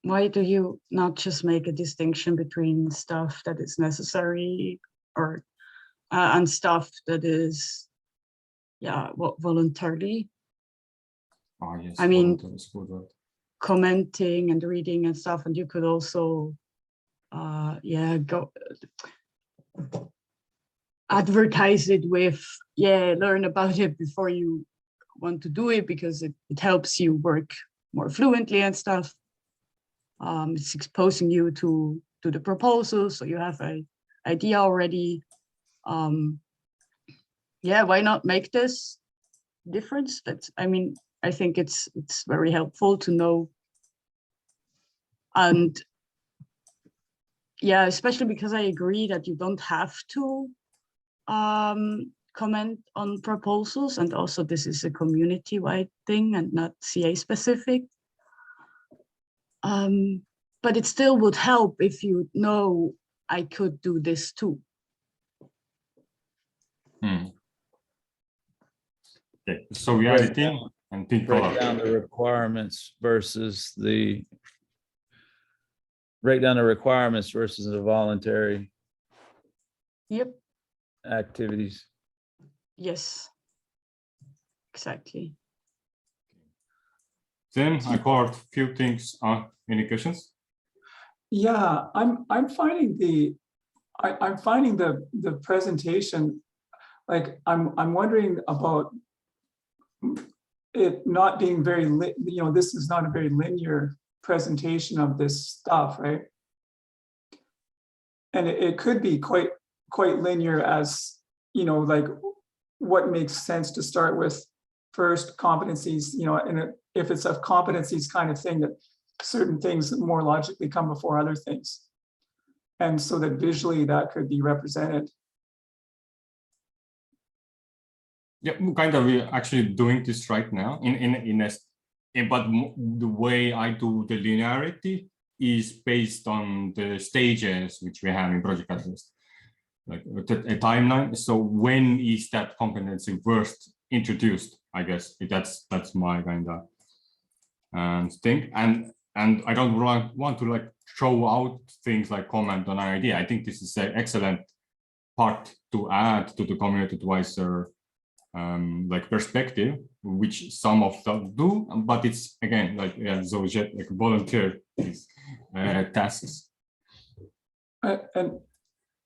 Why do you not just make a distinction between stuff that is necessary or and stuff that is, yeah, voluntarily? Oh, yes, I mean, voluntary is good word. Commenting and reading and stuff, and you could also, yeah, go advertise it with, yeah, learn about it before you want to do it because it helps you work more fluently and stuff. It's exposing you to the proposal, so you have an idea already. Yeah, why not make this difference? That's, I mean, I think it's very helpful to know. And yeah, especially because I agree that you don't have to comment on proposals, and also this is a community-wide thing and not CA specific. But it still would help if you know I could do this too. Okay, so we are editing and pink Break color. down the requirements versus the voluntary Yep. activities. Yes. Exactly. Then I colored a few things. Any questions? Yeah, I'm finding the presentation, like I'm wondering about it not being very this is not a very linear presentation of this stuff, right? And it could be quite linear as, like what makes sense to start with first, competencies, and if it's a competencies kind of thing, that certain things more logically come before other things. And so that visually that could be represented. Yeah, kind of. We're actually doing this right now but the way I do the linearity is based on the stages which we have in Project Catalyst, like a timeline. So when is that competency first introduced? I guess that's my kind of thing. And I don't want to like throw out things like comment on an idea. I think this is an excellent part to add to the community advisor like perspective, which some of them do, but it's again like those like volunteer tasks. And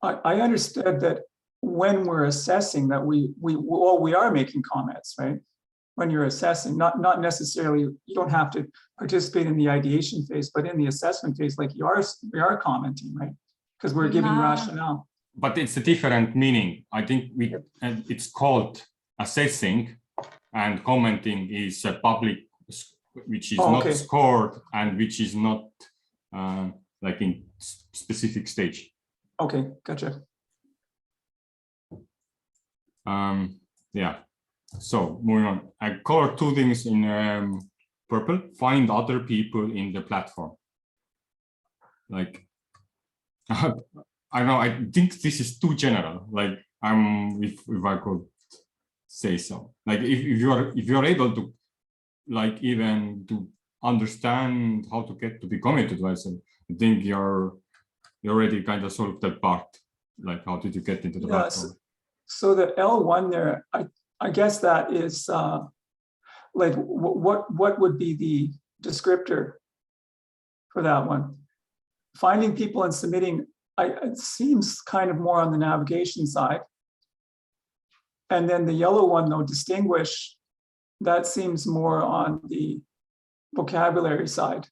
I understood that when we're assessing that we are making comments, right? When you're assessing, not necessarily, you don't have to participate in the ideation phase, but in the assessment phase, like we are commenting, right? Because we're giving rationale. But it's a different meaning. I think it's called assessing, and commenting is a public, which is not scored and which is not like in specific stage. Okay, gotcha. Yeah. So moving on, I colored two things in purple. Find other people in the platform. Like, I don't know. I think this is too general. Like, if I could say so. Like, if you're able to, like, even to understand how to get to be community advisor, I think you already kind of solved that part. Like, how did you get into the platform? So the L1 there, I guess that is like what would be the descriptor for that one? Finding people and submitting, it seems kind of more on the navigation side. And then the yellow one, though, distinguish, that seems more on the vocabulary side.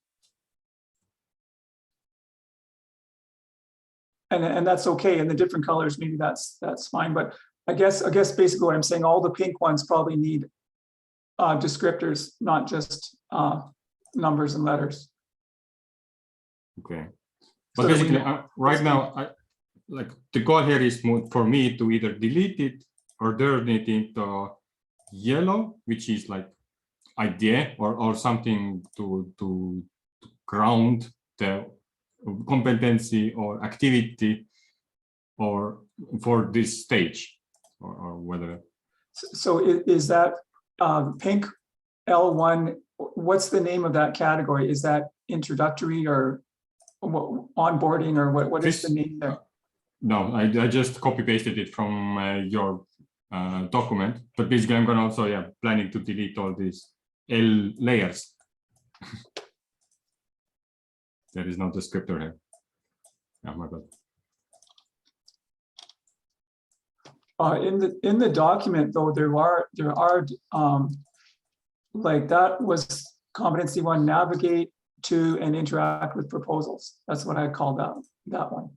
and that's okay. And the different colors, maybe that's fine. But I guess basically what I'm saying, all the pink ones probably need descriptors, not just numbers and letters. Okay. So But that we basically, know- right now, like the goal here is for me to either delete it or turn it into yellow, which is like idea or something to ground the competency or activity or for this stage or whether. So is that pink L1, what's the name of that category? Is that introductory or onboarding or what is the name there? No, I just copy pasted it from your document, but basically I'm gonna also planning to delete all these L layers. There is no descriptor here. Oh my god. In the document though, there are like that was competency 1, navigate to and interact with proposals. That's what I call that one.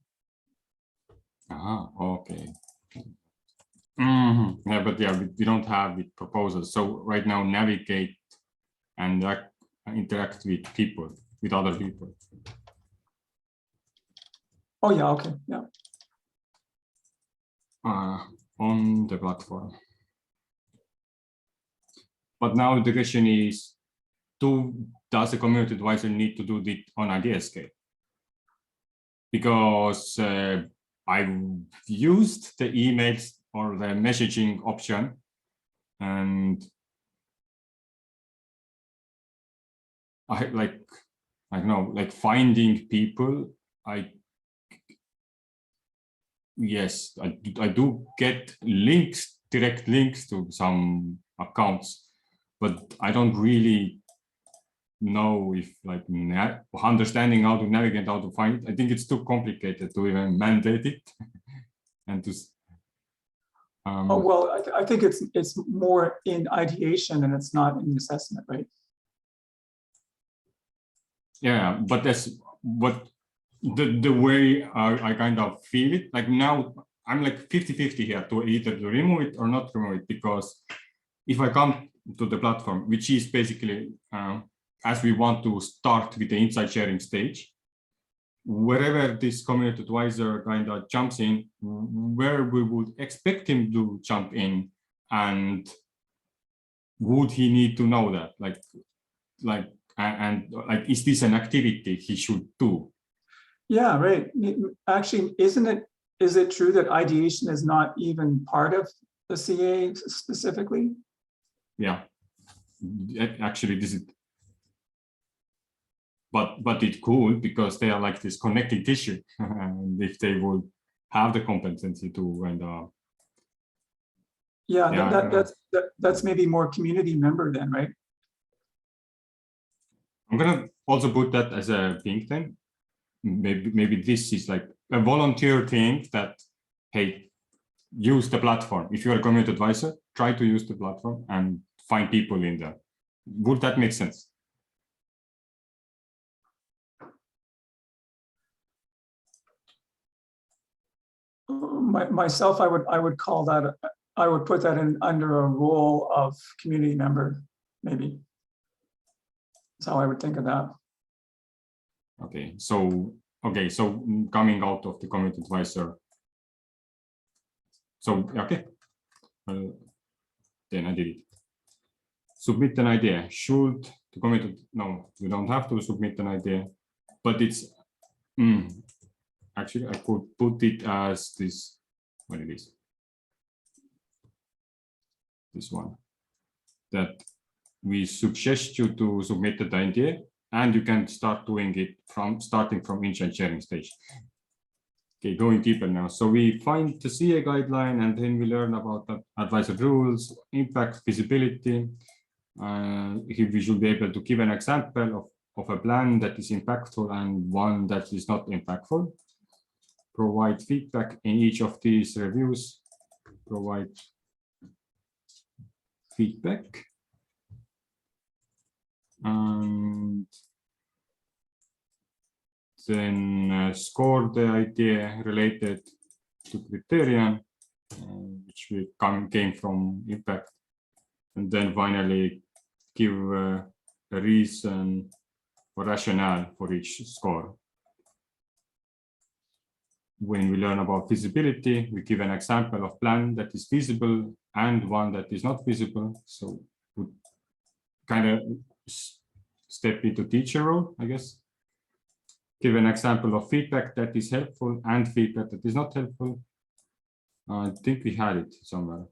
Okay. Yeah, but we don't have it proposals. So right now, navigate and interact with people, with other people. Oh yeah, okay, yeah. On the platform. But now the question is, does the community advisor need to do it on idea scale? Because I used the emails or the messaging option, and I don't know, like finding people. Yes, I do get links, direct links to some accounts, but I don't really know if like understanding how to navigate, how to find it. I think it's too complicated to even mandate it and to. Oh well, I think it's more in ideation and it's not in assessment, right? Yeah, but that's what the way I kind of feel it. Like now I'm like 50-50 here to either to remove it or not remove it, because if I come to the platform, which is basically as we want to start with the insight sharing stage, wherever this community advisor kind of jumps in, where we would expect him to jump in, and would he need to know that, and is this an activity he should do? Yeah, right. Actually, is it true that ideation is not even part of the CA specifically? Yeah, actually this is, but it could, because they are like this connecting tissue. And if they would have the competency to, and that's maybe more community member then, right? I'm gonna also put that as a pink thing. Maybe this is like a volunteer thing that, hey, use the platform. If you're a community advisor, try to use the platform and find people in there. Would that make sense? Myself, I would call that, I would put that in under a role of community member, maybe. That's how I would think of that. Okay, so coming out of the community advisor. So okay, then I did it. Submit an idea. Should the community? No, you don't have to submit an idea, but it's actually I could put it as this. What it is? This one. That we suggest you to submit the idea, and you can start doing it starting from insight sharing stage. Okay, going deeper now. So we find the CA guideline, and then we learn about the advisor rules, impact, feasibility. We should be able to give an example of a plan that is impactful and one that is not impactful. Provide feedback in each of these reviews. Provide feedback. And then score the idea related to criterion, which we came from impact, and then finally give a reason or rationale for each score. When we learn about feasibility, we give an example of plan that is feasible and one that is not feasible. So we kind of step into teacher role, I guess. Give an example of feedback that is helpful and feedback that is not helpful. I think we had it somewhere.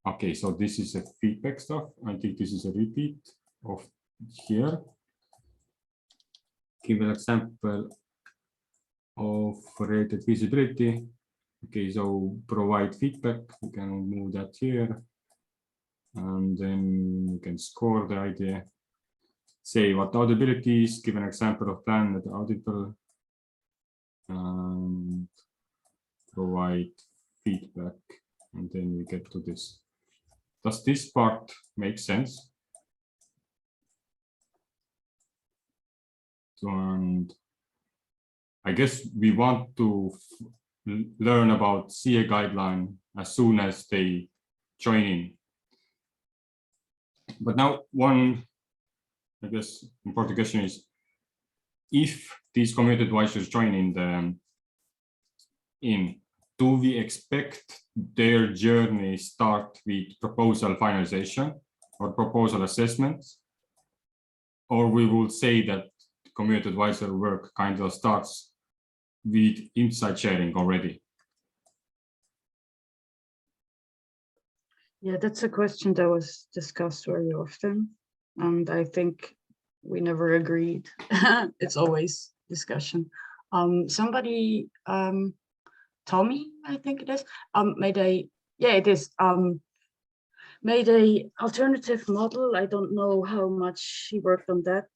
Okay, so this is a feedback stuff. I think this is a repeat of here. Give an example of related feasibility. Okay, so provide feedback. We can move that here. And then we can score the idea. Say what auditabilities, give an example of plan that auditable. And provide feedback. And then we get to this. Does this part make sense? And I guess we want to learn about CA guideline as soon as they join in. But now one, I guess, important question is, if these community advisors join do we expect their journey start with proposal finalization or proposal assessments? Or we will say that the community advisor work kind of starts with insight sharing already? Yeah, that's a question that was discussed very often. And I think we never agreed. It's always discussion. Somebody, Tommy, I think it is, made a alternative model. I don't know how much he worked on that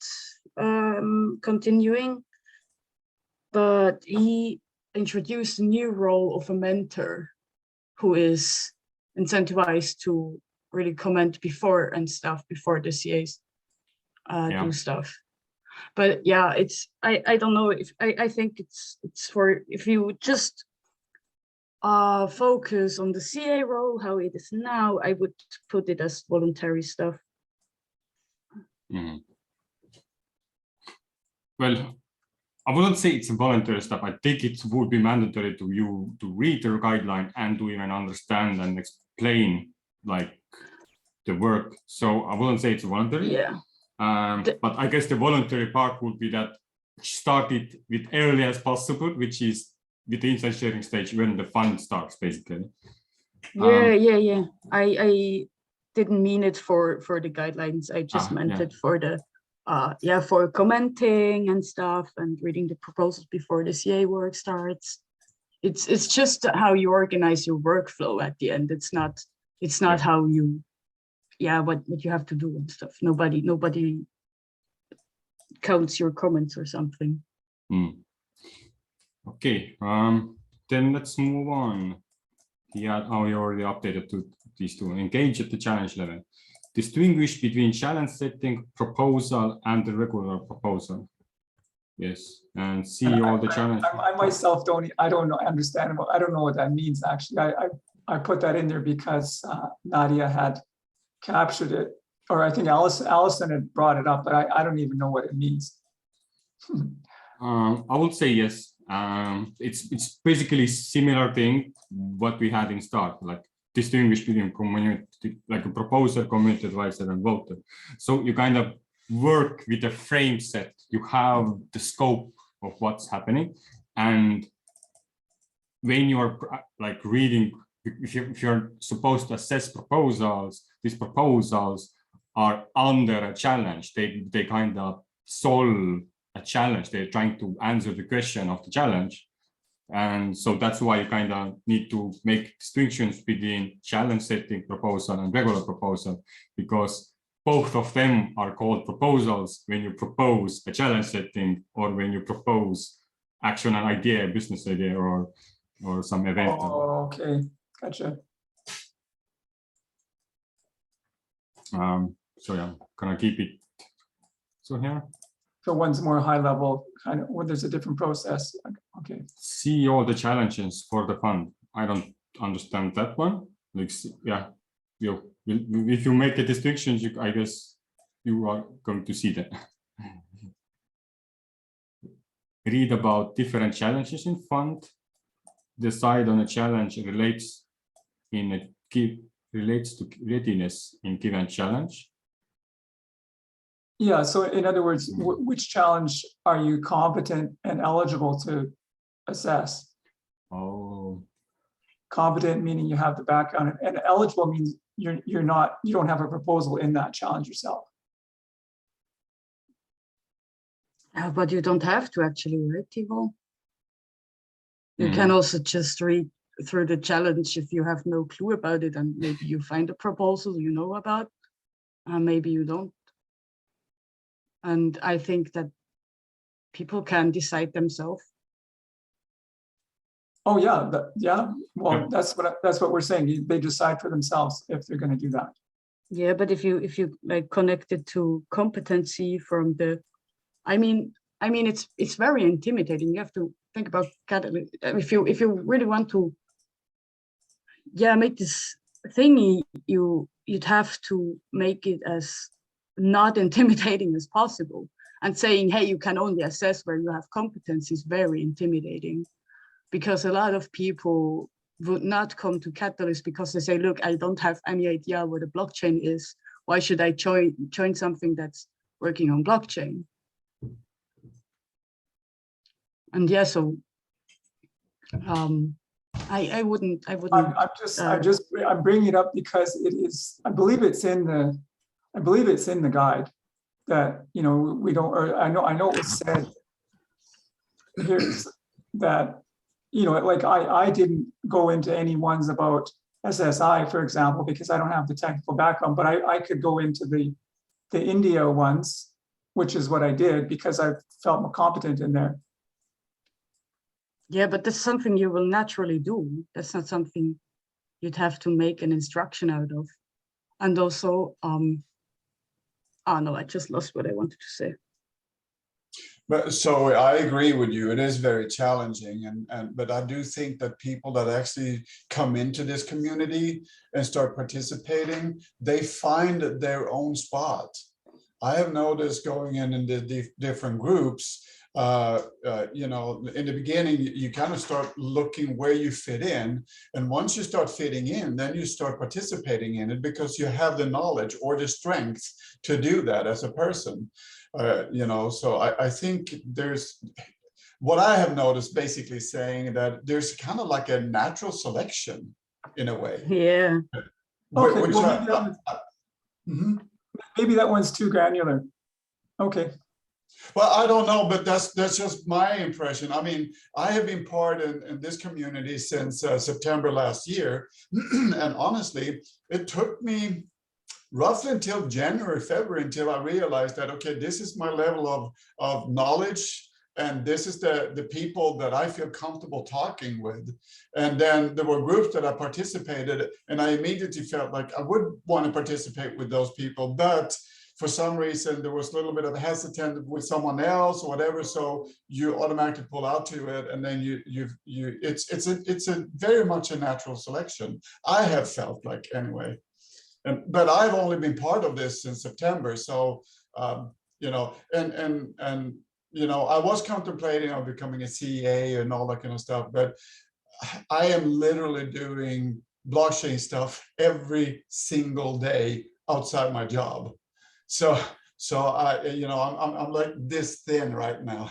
continuing, but he introduced a new role of a mentor who is incentivized to really comment before and stuff before the CAs do stuff. But yeah, it's I don't know if I think it's for, if you just focus on the CA role, how it is now, I would put it as voluntary stuff. Mm. Well, I wouldn't say it's a voluntary stuff. I think it would be mandatory to you to read their guideline and to even understand and explain like the work. So I wouldn't say it's voluntary. Yeah. But I guess the voluntary part would be that start it with early as possible, which is with the insight sharing stage when the fund starts, basically. Yeah. I didn't mean it for the guidelines. I just meant it for the for commenting and stuff and reading the proposals before the CA work starts. It's just how you organize your workflow at the end. It's not how you what you have to do and stuff. Nobody counts your comments or something. Okay, then let's move on. Yeah, you already updated to these two. Engage at the challenge level. Distinguish between challenge setting proposal and the regular proposal. Yes, and see all the challenges. I myself don't understand. I don't know what that means, actually. I put that in there because Nadia had captured it, or I think Allison had brought it up, but I don't even know what it means. I would say yes. It's basically similar thing what we had in start, like distinguish between community, like a proposer, community advisor, and voter. So you kind of work with a frame set. You have the scope of what's happening, and when you are like reading, if you're supposed to assess proposals, these proposals are under a challenge. They kind of solve a challenge. They're trying to answer the question of the challenge. And so that's why you kind of need to make distinctions between challenge setting proposal and regular proposal, because both of them are called proposals when you propose a challenge setting or when you propose action, an idea, a business idea, or some event. Oh, okay, gotcha. So yeah, gonna keep it. So here, So one's more high level, kind of, where there's a different process. Okay. see all the challenges for the fund. I don't understand that one. Like, yeah, if you make a distinction, I guess you are going to see that. Read about different challenges in fund. Decide on a challenge relates to readiness in given challenge. Yeah, so in other words, which challenge are you competent and eligible to assess? Oh, Competent meaning you have the background, and eligible means you don't have a proposal in that challenge yourself. But you don't have to actually, right, Tivo? You can also just read through the challenge if you have no clue about it, and maybe you find a proposal you know about, and maybe you don't. And I think that people can decide themselves. Oh yeah, yeah. Well, Yeah. that's what we're saying. They decide for themselves if they're going to do that. Yeah, but if you like connect it to competency from the, I mean, it's very intimidating. You have to think about if you really want to, yeah, make this thingy, you'd have to make it as not intimidating as possible. And saying, hey, you can only assess where you have competence is very intimidating, because a lot of people would not come to Catalyst because they say, look, I don't have any idea what a blockchain is. Why should I join something that's working on blockchain? And yeah, so I wouldn't. I'm bringing it up because it is. I believe it's in the guide that we don't. Or I know it was said here that like I didn't go into any ones about SSI, for example, because I don't have the technical background. But I could go into the India ones, which is what I did because I felt more competent in there. Yeah, but that's something you will naturally do. That's not something you'd have to make an instruction out of. And also, oh no, I just lost what I wanted to say. But so I agree with you. It is very challenging, but I do think that people that actually come into this community and start participating, they find their own spot. I have noticed going in the different groups, in the beginning, you kind of start looking where you fit in. And once you start fitting in, then you start participating in it because you have the knowledge or the strength to do that as a person. So I think there's what I have noticed basically saying that there's kind of like a natural selection in a way. Yeah. Okay, well, maybe that one's too granular. Okay. Well, I don't know, but that's just my impression. I mean, I have been part in this community since September last year. And honestly, it took me roughly until January, February, until I realized that, okay, this is my level of knowledge. And this is the people that I feel comfortable talking with. And then there were groups that I participated, and I immediately felt like I would want to participate with those people. But for some reason, there was a little bit of hesitant with someone else or whatever. So you automatically pull out to it. And then it's a very much a natural selection. I have felt like anyway. But I've only been part of this since September. So, I was contemplating on becoming a CA and all that kind of stuff, but I am literally doing blockchain stuff every single day outside my job. So I'm like this thin right now.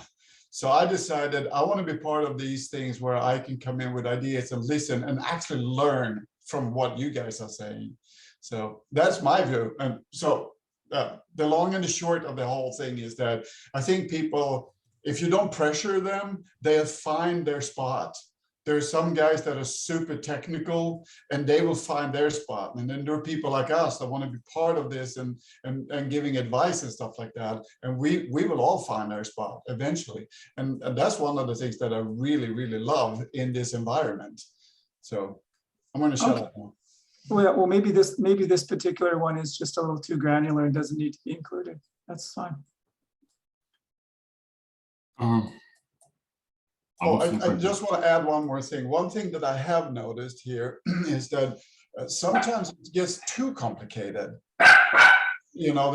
So I decided I want to be part of these things where I can come in with ideas and listen and actually learn from what you guys are saying. So that's my view. And so the long and the short of the whole thing is that I think people, if you don't pressure them, they'll find their spot. There's some guys that are super technical and they will find their spot. And then there are people like us that want to be part of this and giving advice and stuff like that. And we will all find our spot eventually. And that's one of the things that I really, really love in this environment. So I'm going to shut up now. Well, yeah, well, maybe this particular one is just a little too granular and doesn't need to be included. That's fine. Oh, I just want to add one more thing. One thing that I have noticed here is that sometimes it gets too complicated. You know,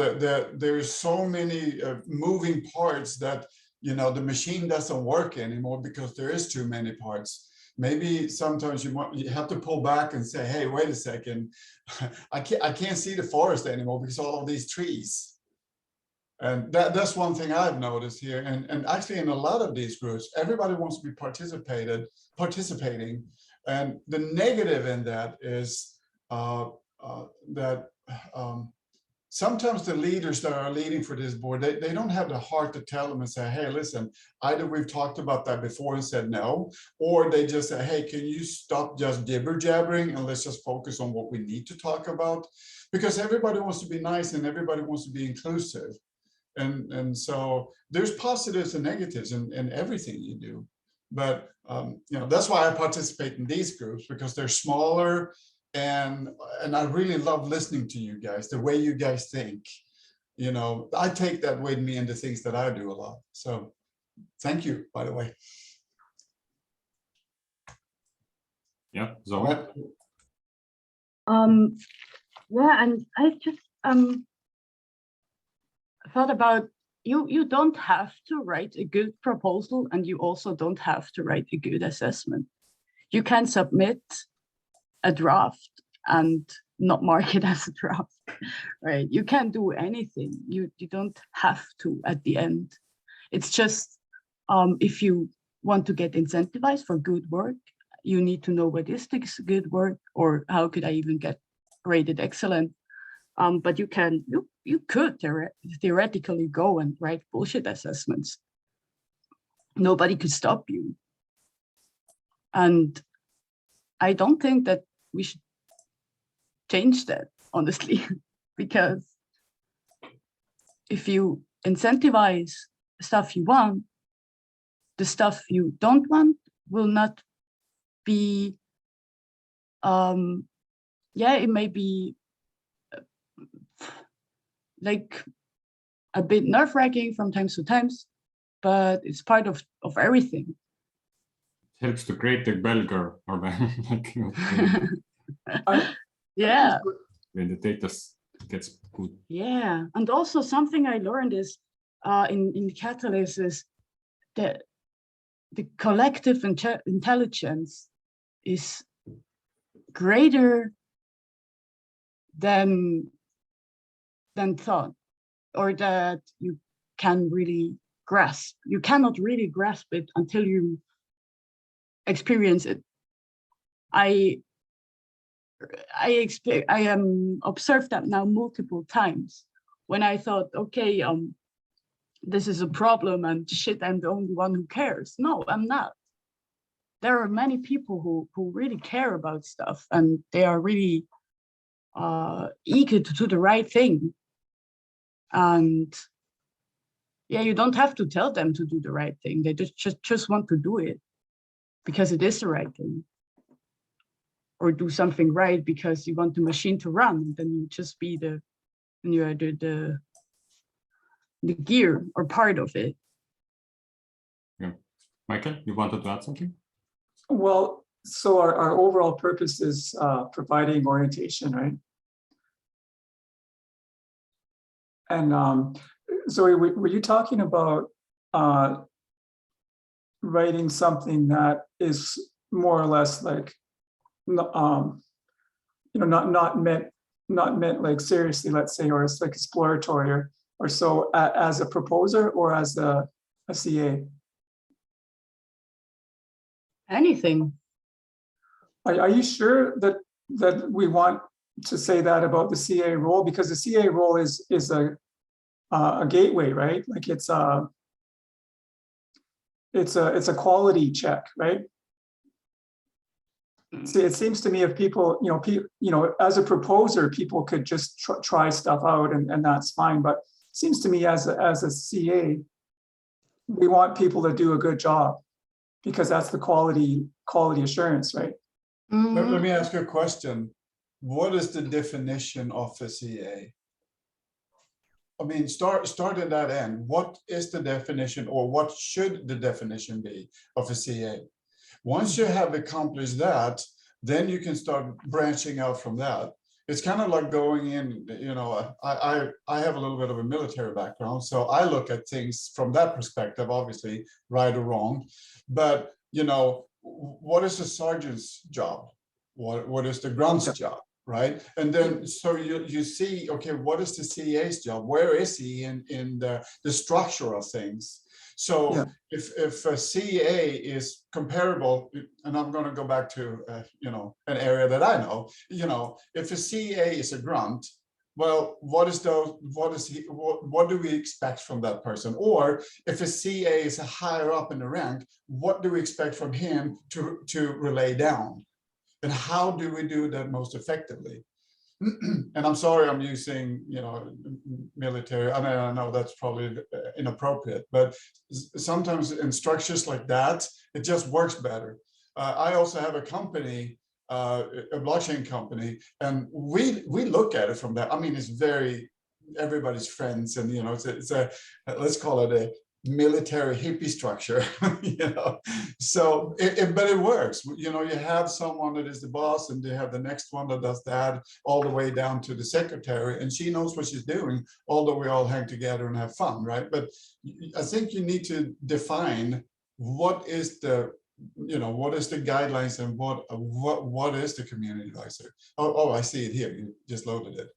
there's so many moving parts that, you know, the machine doesn't work anymore because there is too many parts. Maybe sometimes you have to pull back and say, hey, wait a second, I can't see the forest anymore because all of these trees. And that's one thing I've noticed here. And actually in a lot of these groups, everybody wants to be participating. And the negative in that is that sometimes the leaders that are leading for this board, they don't have the heart to tell them and say, hey, listen, either we've talked about that before and said no, or they just say, hey, can you stop just jibber jabbering and let's just focus on what we need to talk about? Because everybody wants to be nice and everybody wants to be inclusive. And so there's positives and negatives in everything you do. But you know, that's why I participate in these groups, because they're smaller. And I really love listening to you guys, the way you guys think. You know, I take that with me into things that I do a lot. So thank you, by the way. Yeah, Zoe. Yeah, and I just thought about you don't have to write a good proposal, and you also don't have to write a good assessment. You can submit a draft and not mark it as a draft, right? You can't do anything. You don't have to at the end. It's just if you want to get incentivized for good work, you need to know what is this good work, or how could I even get rated excellent. But you could theoretically go and write bullshit assessments. Nobody could stop you. And I don't think that we should change that, honestly, because if you incentivize stuff you want, the stuff you don't want will not be, it may be like a bit nerve-wracking from time to time, but it's part of everything. Helps to create the bell curve, or like, you know, Yeah. when the data gets good. Yeah, and also something I learned is in Catalyst is that the collective intelligence is greater than thought, or that you can really grasp. You cannot really grasp it until you experience it. I observed that now multiple times when I thought, okay, this is a problem and shit, I'm the only one who cares. No, I'm not. There are many people who really care about stuff, and they are really eager to do the right thing. And yeah, you don't have to tell them to do the right thing. They just want to do it because it is the right thing. Or do something right because you want the machine to run, and then you just be the gear or part of it. Yeah, Michael, you wanted to add something? Well, so our overall purpose is providing orientation, right? And Zoe, were you talking about writing something that is more or less like, not meant like seriously, let's say, or it's like exploratory or so, as a proposer or as a CA? Anything. Are you sure that we want to say that about the CA role? Because the CA role is a gateway, right? Like it's a quality check, right? See, it seems to me if people, as a proposer, people could just try stuff out and that's fine. But it seems to me as a CA, we want people to do a good job, because that's the quality assurance, right? Let me ask you a question. what is the definition of a CA? I mean, start at that end. What is the definition, or what should the definition be of a CA? Once you have accomplished that, then you can start branching out from that. It's kind of like going in, you know, I have a little bit of a military background, so I look at things from that perspective, obviously, right or wrong. But, you know, what is the sergeant's job? What is the grunt's job? Right. And then so you see, okay, what is the CA's job? Where is he in the structure of things? So Yeah. if a CA is comparable, and I'm going to go back to you know, an area that I know, you know, if a CA is a grunt, well, what do we expect from that person? Or if a CA is a higher up in the rank, what do we expect from him to relay down? And how do we do that most effectively? And I'm sorry, I'm using, you know, military. I mean, I know that's probably inappropriate, but sometimes in structures like that, it just works better. I also have a company, a blockchain company, and we look at it from that. I mean, it's very everybody's friends, and you know, it's a let's call it a military hippie structure, you know. So but it works. You know, you have someone that is the boss, and you have the next one that does that, all the way down to the secretary, and she knows what she's doing, although we all hang together and have fun, right? But I think you need to define what is the, you know, what is the guidelines, and what is the community advisor. Oh, I see it here. You just loaded it.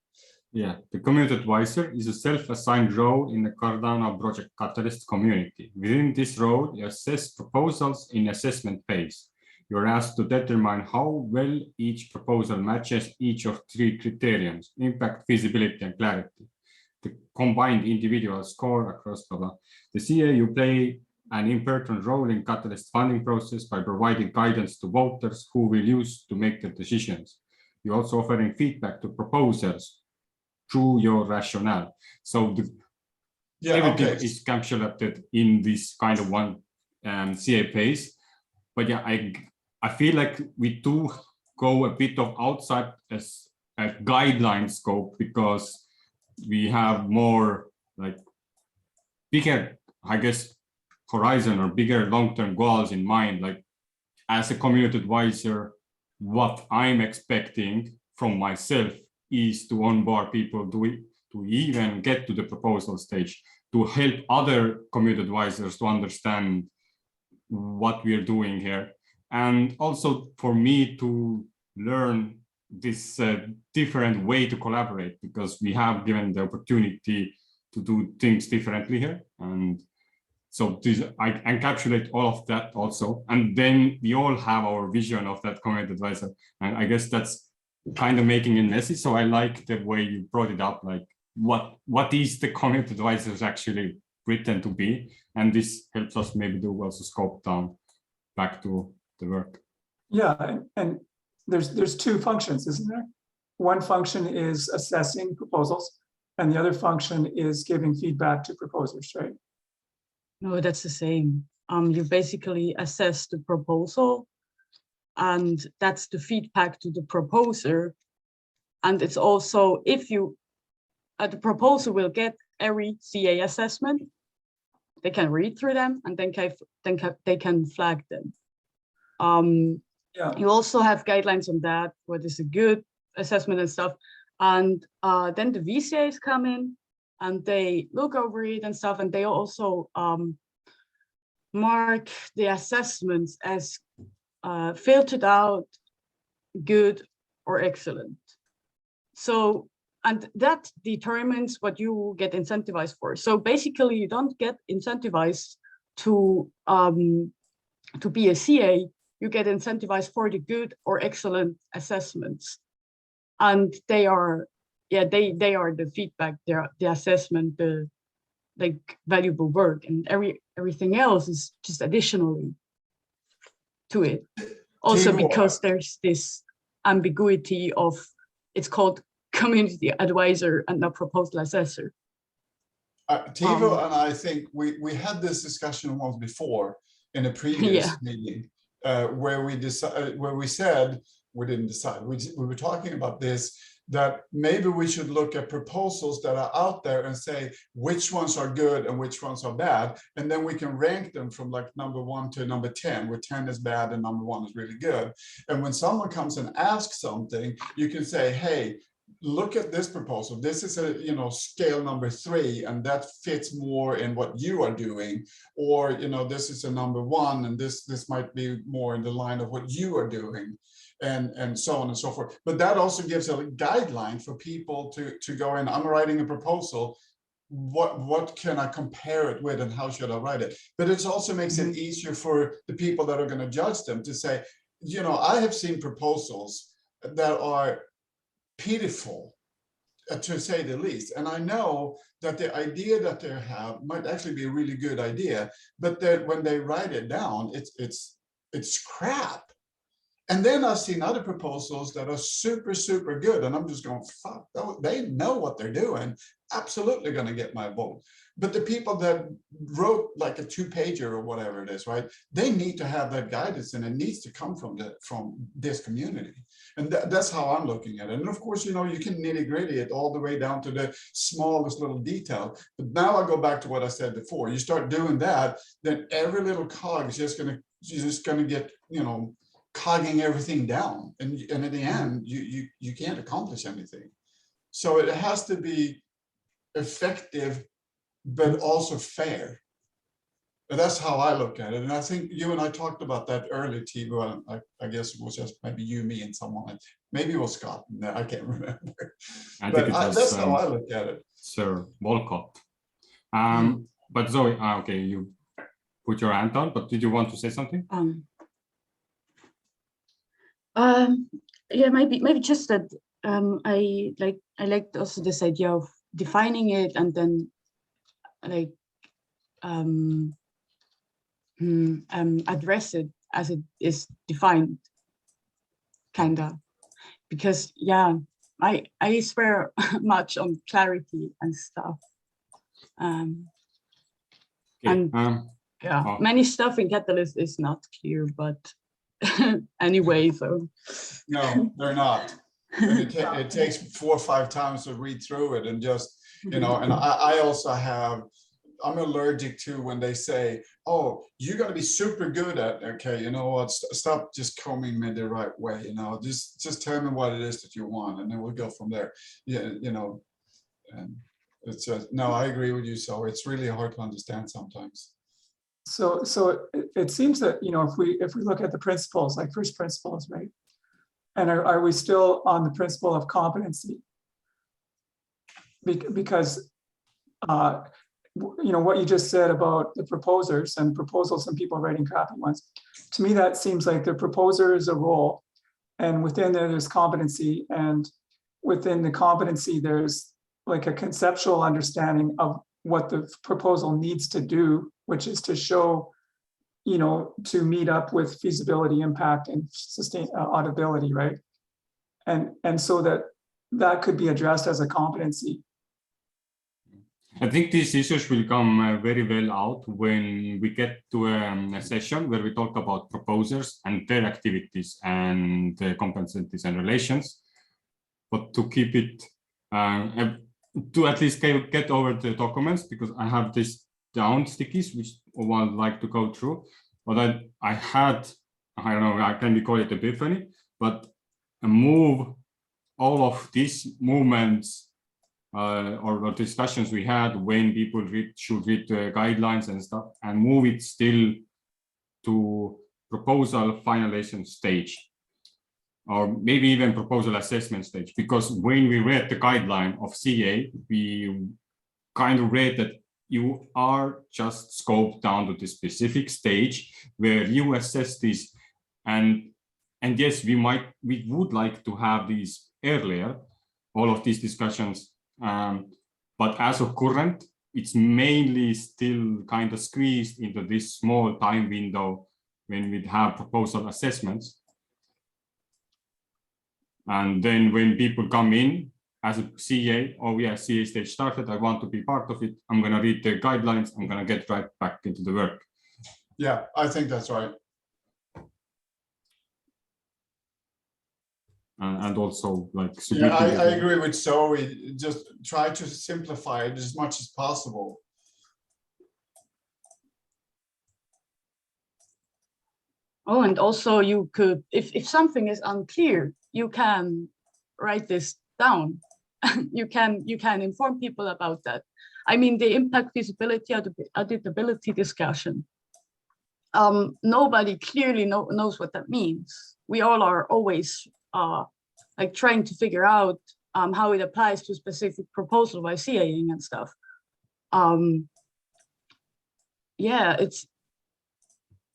Yeah, the community advisor is a self-assigned role in the Cardano project Catalyst community. Within this role, you assess proposals in assessment phase. You're asked to determine how well each proposal matches each of three criterions: impact, feasibility, and clarity. The combined individual score across the CA, you play an important role in Catalyst funding process by providing guidance to voters who will use to make their decisions. You're also offering feedback to proposers through your rationale. So everything is encapsulated in this kind of one CA phase. But yeah, I feel like we do go a bit of outside as a guideline scope, because we have more like bigger, I guess, horizon or bigger long-term goals in mind. Like as a community advisor, what I'm expecting from myself is to onboard people to even get to the proposal stage, to help other community advisors to understand what we're doing here. And also for me to learn this different way to collaborate, because we have given the opportunity to do things differently here. And so I encapsulate all of that also. And then we all have our vision of that community advisor. And I guess that's kind of making it messy. So I like the way you brought it up, like what is the community advisors actually written to be? And this helps us maybe do also scope down back to the work. Yeah, and there's two functions, isn't there? One function is assessing proposals, and the other function is giving feedback to proposers, right? No, that's the same. You basically assess the proposal, and that's the feedback to the proposer. And it's also, if you, the proposer will get every CA assessment, they can read through them, and then they can flag them. Yeah. You also have guidelines on that, what is a good assessment and stuff. And then the VCAs come in and they look over it and stuff, and they also mark the assessments as filtered out, good, or excellent. So, and that determines what you get incentivized for. So basically, you don't get incentivized to be a CA. You get incentivized for the good or excellent assessments, and they are, yeah, they are the feedback, they're the assessment, the like valuable work, and everything else is just additionally to it. Also, because there's this ambiguity of, it's called community advisor and not proposal assessor. Tivo and I think we had this discussion once before in a previous meeting, where we said we didn't decide. We were talking about this, that maybe we should look at proposals that are out there and say which ones are good and which ones are bad. And then we can rank them from like number 1 to number 10, where 10 is bad and number 1 is really good. And when someone comes and asks something, you can say, hey, look at this proposal. This is a, you know, scale number 3, and that fits more in what you are doing. Or, you know, this is a number 1, and this might be more in the line of what you are doing, and so on and so forth. But that also gives a guideline for people to go in. I'm writing a proposal. What can I compare it with, and how should I write it? But it also makes it easier for the people that are going to judge them to say, you know, I have seen proposals that are pitiful, to say the least. And I know that the idea that they have might actually be a really good idea, but that when they write it down, it's crap. And then I've seen other proposals that are super, super good. And I'm just going, fuck, they know what they're doing. Absolutely going to get my vote. But the people that wrote like a 2-pager or whatever it is, right? They need to have that guidance, and it needs to come from this community. And that's how I'm looking at it. And of course, you know, you can nitty gritty it all the way down to the smallest little detail. But now I go back to what I said before. You start doing that, then every little cog is just going to get, you know, cogging everything down, and in the end you can't accomplish anything. So it has to be effective but also fair. And that's how I look at it. And I think you and I talked about that earlier, Tibo. I guess it was just maybe you, me, and someone. Maybe it was Scott. No, I can't remember. I think it was, that's how I look at it. Sir Walcott. But Zoe, okay, you put your hand down, but did you want to say something? Yeah, maybe just that I like also this idea of defining it and then like address it as it is defined, kinda, because yeah, I swear much on clarity and stuff, and yeah, many stuff in Catalyst is not clear, but anyway, so no, they're not. And it takes 4 or 5 times to read through it, and just, you know, and I also I'm allergic to when they say, oh, you're going to be super good at, okay, you know what, stop just combing me the right way, you know, just tell me what it is that you want, and then we'll go from there. Yeah, you know, and it's just, no, I agree with you. So it's really hard to understand sometimes. So it seems that, you know, if we look at the principles, like first principles, right? And are we still on the principle of competency? Because you know, what you just said about the proposers and proposals and people writing crappy ones, to me, that seems like the proposer is a role, and within there's competency, and within the competency, there's like a conceptual understanding of what the proposal needs to do, which is to show, you know, to meet up with feasibility, impact, and sustain auditability, right? And so that could be addressed as a competency. I think these issues will come very well out when we get to a session where we talk about proposers and their activities and the competencies and relations. But to keep it, to at least get over the documents, because I have this down stickies, which I would like to go through. But I had, I don't know, I can call it epiphany, but move all of these movements or discussions we had when people should read the guidelines and stuff, and move it still to proposal finalization stage, or maybe even proposal assessment stage. Because when we read the guideline of CA, we kind of read that you are just scoped down to the specific stage where you assess this, and yes, we would like to have these earlier, all of these discussions. But as of current, it's mainly still kind of squeezed into this small time window when we have proposal assessments. And then when people come in as a CA, oh yeah, CA stage started, I want to be part of it, I'm going to read the guidelines, I'm going to get right back into the work. Yeah, I think that's right. and also like Yeah, submitting I it. agree with Zoe. Just try to simplify it as much as possible. Oh, and also you could, if something is unclear, you can write this down. you can inform people about that. I mean, the impact, feasibility, auditability discussion. Nobody clearly knows what that means. We all are always like trying to figure out how it applies to a specific proposal by CAing and stuff. Yeah,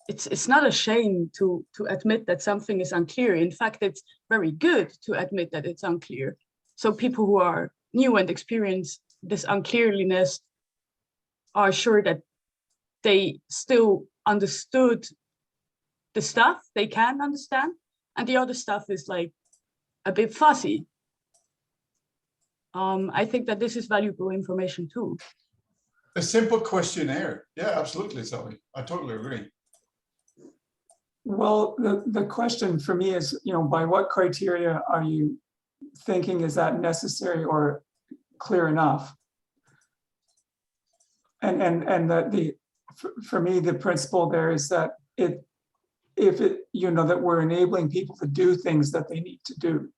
it's not a shame to admit that something is unclear. In fact, it's very good to admit that it's unclear. So people who are new and experience this unclearness are sure that they still understood the stuff they can understand, and the other stuff is like a bit fuzzy. I think that this is valuable information too. A simple questionnaire. Yeah, absolutely, Zoe. I totally agree. Well, the question for me is, by what criteria are you thinking is that necessary or clear enough? And that for me, the principle there is that that we're enabling people to do things that they need to do.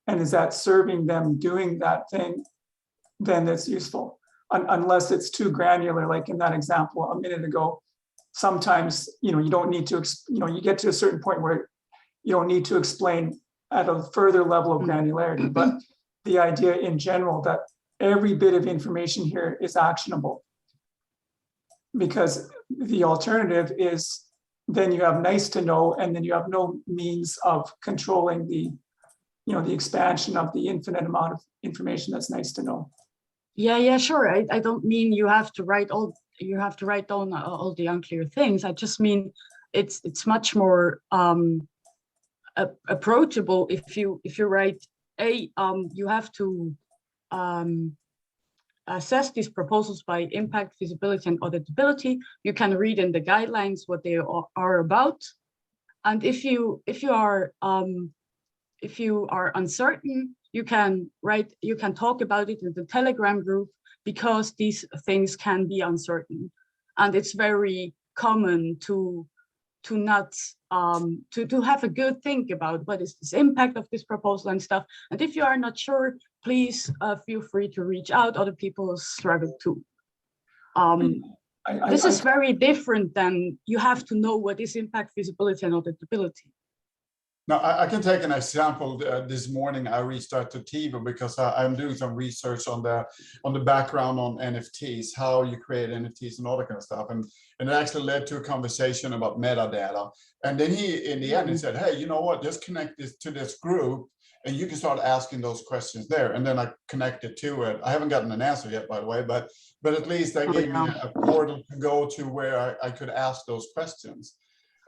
And is that serving them doing that thing, then it's useful. Unless it's too granular, like in that example a minute ago, sometimes, you don't need to, you get to a certain point where you don't need to explain at a further level of granularity. But the idea in general that every bit of information here is actionable. Because the alternative is then you have nice to know, and then you have no means of controlling the expansion of the infinite amount of information that's nice to know. Yeah, sure. I don't mean you have to write down all the unclear things. I just mean it's much more approachable if you write you have to assess these proposals by impact, feasibility, and auditability. You can read in the guidelines what they are about, and if you are uncertain, you can talk about it in the Telegram group, because these things can be uncertain, and it's very common to not to have a good think about what is this impact of this proposal and stuff. And if you are not sure, please feel free to reach out. Other people struggle too. This is very different than you have to know what is impact, feasibility, and auditability. Now, I can take an example. This morning, I reached out to TiVo because I'm doing some research on the background on NFTs, how you create NFTs and all that kind of stuff. And it actually led to a conversation about metadata. And then in the end, he said, hey, you know what, just connect this to this group and you can start asking those questions there. And then I connected to it. I haven't gotten an answer yet, by the way, but at least that gave me a portal to go to where I could ask those questions.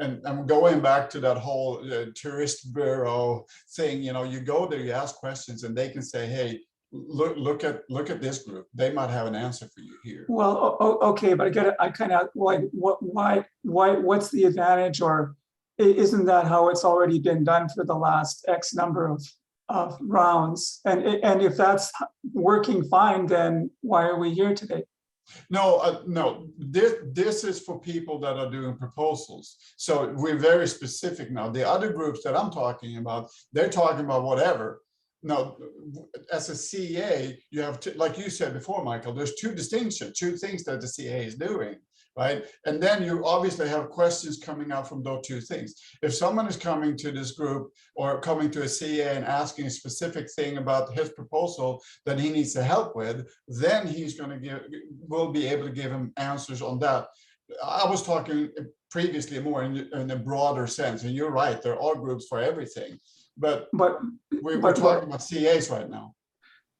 And I'm going back to that whole tourist bureau thing. You go there, you ask questions, and they can say, "Hey, look at this group. They might have an answer for you here." Well, okay, but I kind of like what's the advantage, or isn't that how it's already been done for the last X number of rounds? And if that's working fine, then why are we here today? No, this is for people that are doing proposals. So we're very specific now. The other groups that I'm talking about, they're talking about whatever. Now, as a CA, you have to, like you said before, Michael, there's two things that the CA is doing, right? And then you obviously have questions coming out from those two things. If someone is coming to this group or coming to a CA and asking a specific thing about his proposal that he needs to help with, then we'll be able to give him answers on that. I was talking previously more in a broader sense, and you're right, there are groups for everything. But we're talking about CAs right now.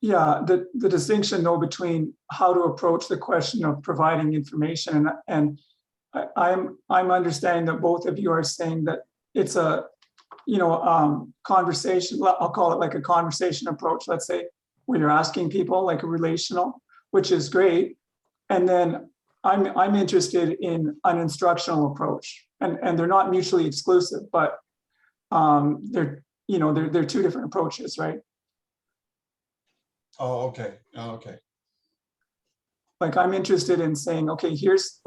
Yeah, the distinction though between how to approach the question of providing information, and I'm understanding that both of you are saying that it's a conversation. I'll call it like a conversation approach. Let's say where you're asking people like a relational, which is great, and then I'm interested in an instructional approach, and they're not mutually exclusive, but they're you know, they're two different approaches, right? Oh, okay, okay. Like I'm interested in saying, okay, here's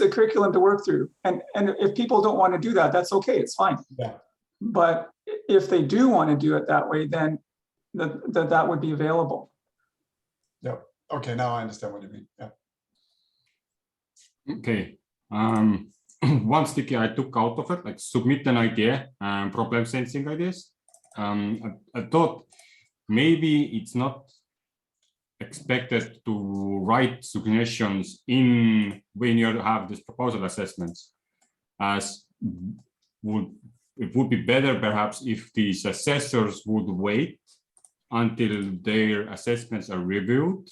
the curriculum to work through. And if people don't want to do that, that's okay, it's fine. Yeah. But if they do want to do it that way, then that would be available. Yeah. Okay, now I understand what you mean. Yeah. Okay. One sticky I took out of it, like submit an idea and problem sensing ideas. I thought maybe it's not expected to write suggestions in when you have this proposal assessments, as it would be better perhaps if these assessors would wait until their assessments are reviewed.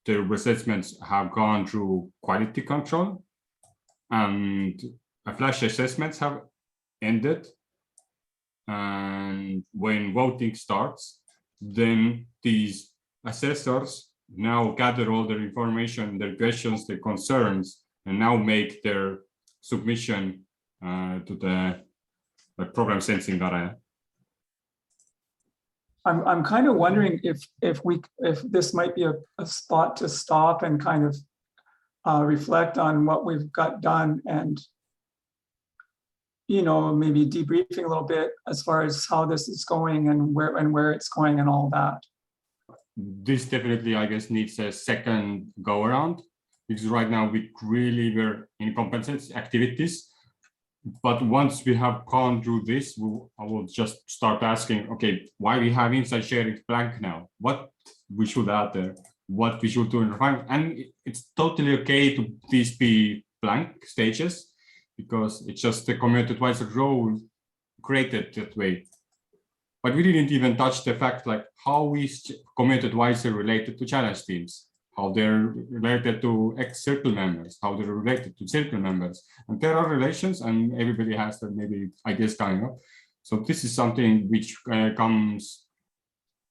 Their assessments have gone through quality control and flash assessments have ended. And when voting starts, then these assessors now gather all their information, their questions, their concerns, and now make their submission to the program sensing area. I'm kind of wondering if this might be a spot to stop and kind of reflect on what we've got done, and you know, maybe debriefing a little bit as far as how this is going and where it's going and all that. This definitely, I guess, needs a second go around, because right now we really were in competency activities. But once we have gone through this, I will just start asking, okay, why we have inside sharing blank now? What we should add there? What we should do in refinement? And it's totally okay to these be blank stages, because it's just the community advisor role created that way. But we didn't even touch the fact, like, how is community advisor related to challenge teams, how they're related to ex-circle members, how they're related to circle members. And there are relations, and everybody has their maybe ideas coming up. So this is something which comes,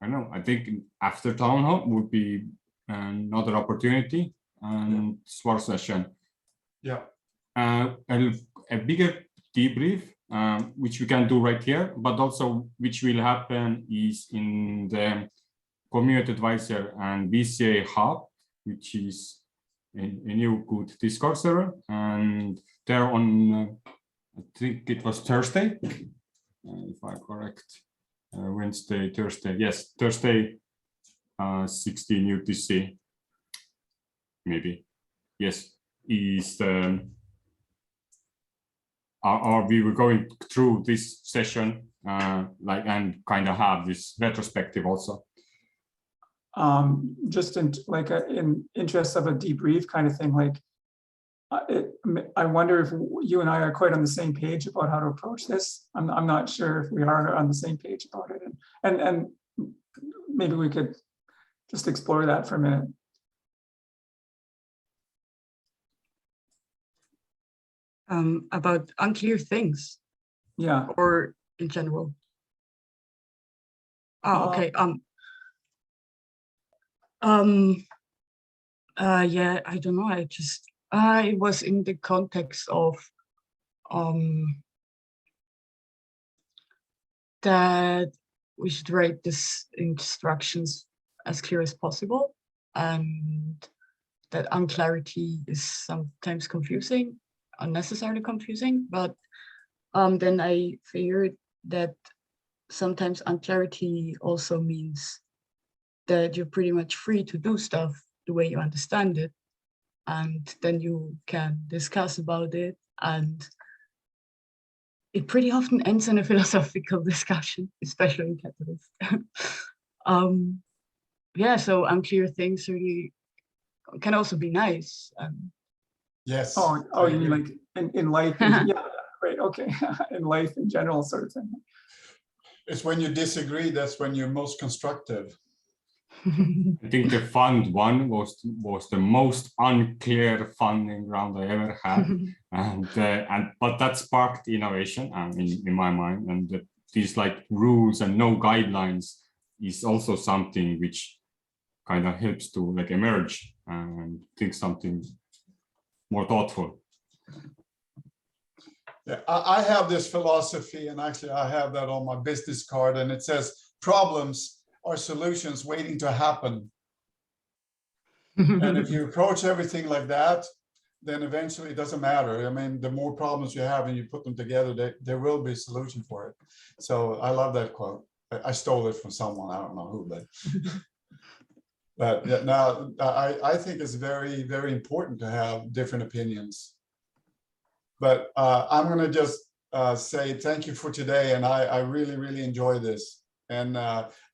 I don't know, I think after town hall would be another opportunity and SWAR session. Yeah. A bigger debrief, which we can do right here, but also which will happen is in the community advisor and BCA hub, which is a new good Discord server. And there on, I think it was Thursday, if I'm correct, Wednesday, Thursday, yes, Thursday, 16 UTC, maybe, yes, is we were going through this session, like, and kind of have this retrospective also. Just in interest of a debrief kind of thing, like I wonder if you and I are quite on the same page about how to approach this. I'm not sure if we are on the same page about it, and maybe we could just explore that for a minute. About unclear things, Yeah. or in general. Oh, okay. Yeah, I don't know. I was in the context of that we should write this instructions as clear as possible, and that unclarity is sometimes confusing, unnecessarily confusing. But then I figured that sometimes unclarity also means that you're pretty much free to do stuff the way you understand it, and then you can discuss about it, and it pretty often ends in a philosophical discussion, especially in Catalyst. Yeah, so unclear things really can also be nice. Yes. Oh, you mean like in life? Yeah, right. Okay, in life in general, sort of thing. It's when you disagree, that's when you're most constructive. I think the fund one was the most unclear funding round I ever had, but that sparked innovation in my mind, and these like rules and no guidelines is also something which kind of helps to like emerge and think something more thoughtful. Yeah, I have this philosophy, and actually I have that on my business card, and it says problems are solutions waiting to happen. And if you approach everything like that, then eventually it doesn't matter. I mean, the more problems you have and you put them together, there will be a solution for it. So I love that quote. I stole it from someone, I don't know who, but yeah, now I think it's very, very important to have different opinions. But I'm going to just say thank you for today. And I really, really enjoy this. And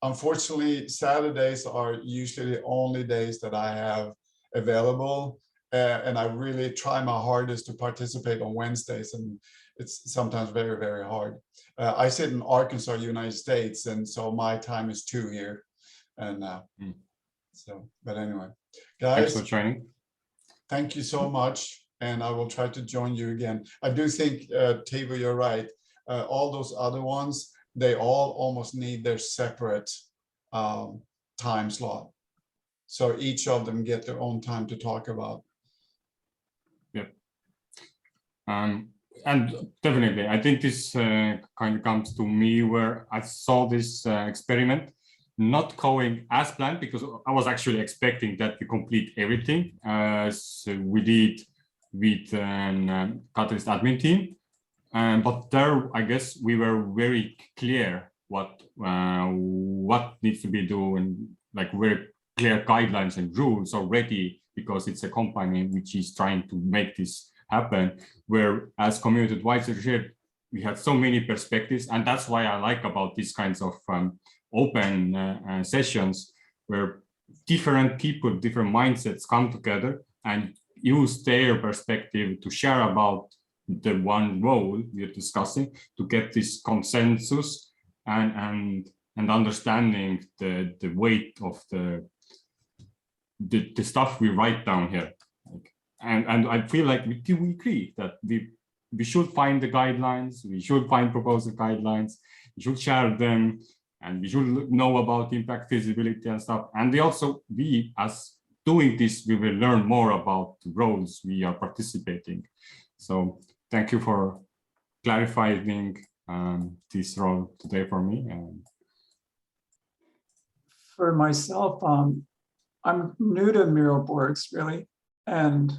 unfortunately, Saturdays are usually the only days that I have available. And I really try my hardest to participate on Wednesdays. And it's sometimes very, very hard. I sit in Arkansas, United States. And so my time is 2 here. And so, but anyway, Thanks guys, for joining. thank you so much. And I will try to join you again. I do think, Tavo, you're right. All those other ones, they all almost need their separate time slot. So each of them get their own time to talk about. Yep. And definitely, I think this kind of comes to me where I saw this experiment not going as planned, because I was actually expecting that we complete everything as we did with Catalyst admin team. But there, I guess we were very clear what needs to be done, like very clear guidelines and rules already, because it's a company which is trying to make this happen. Where as community advisors here, we had so many perspectives, and that's why I like about these kinds of open sessions, where different people, different mindsets come together and use their perspective to share about the one role we're discussing, to get this consensus and understanding the weight of the stuff we write down here. And I feel like we agree that we should find the guidelines, we should find proposal guidelines, we should share them, and we should know about impact feasibility and stuff. And we as doing this, we will learn more about the roles we are participating. So thank you for clarifying this role today for me. For myself, I'm new to Miro Boards, really. And,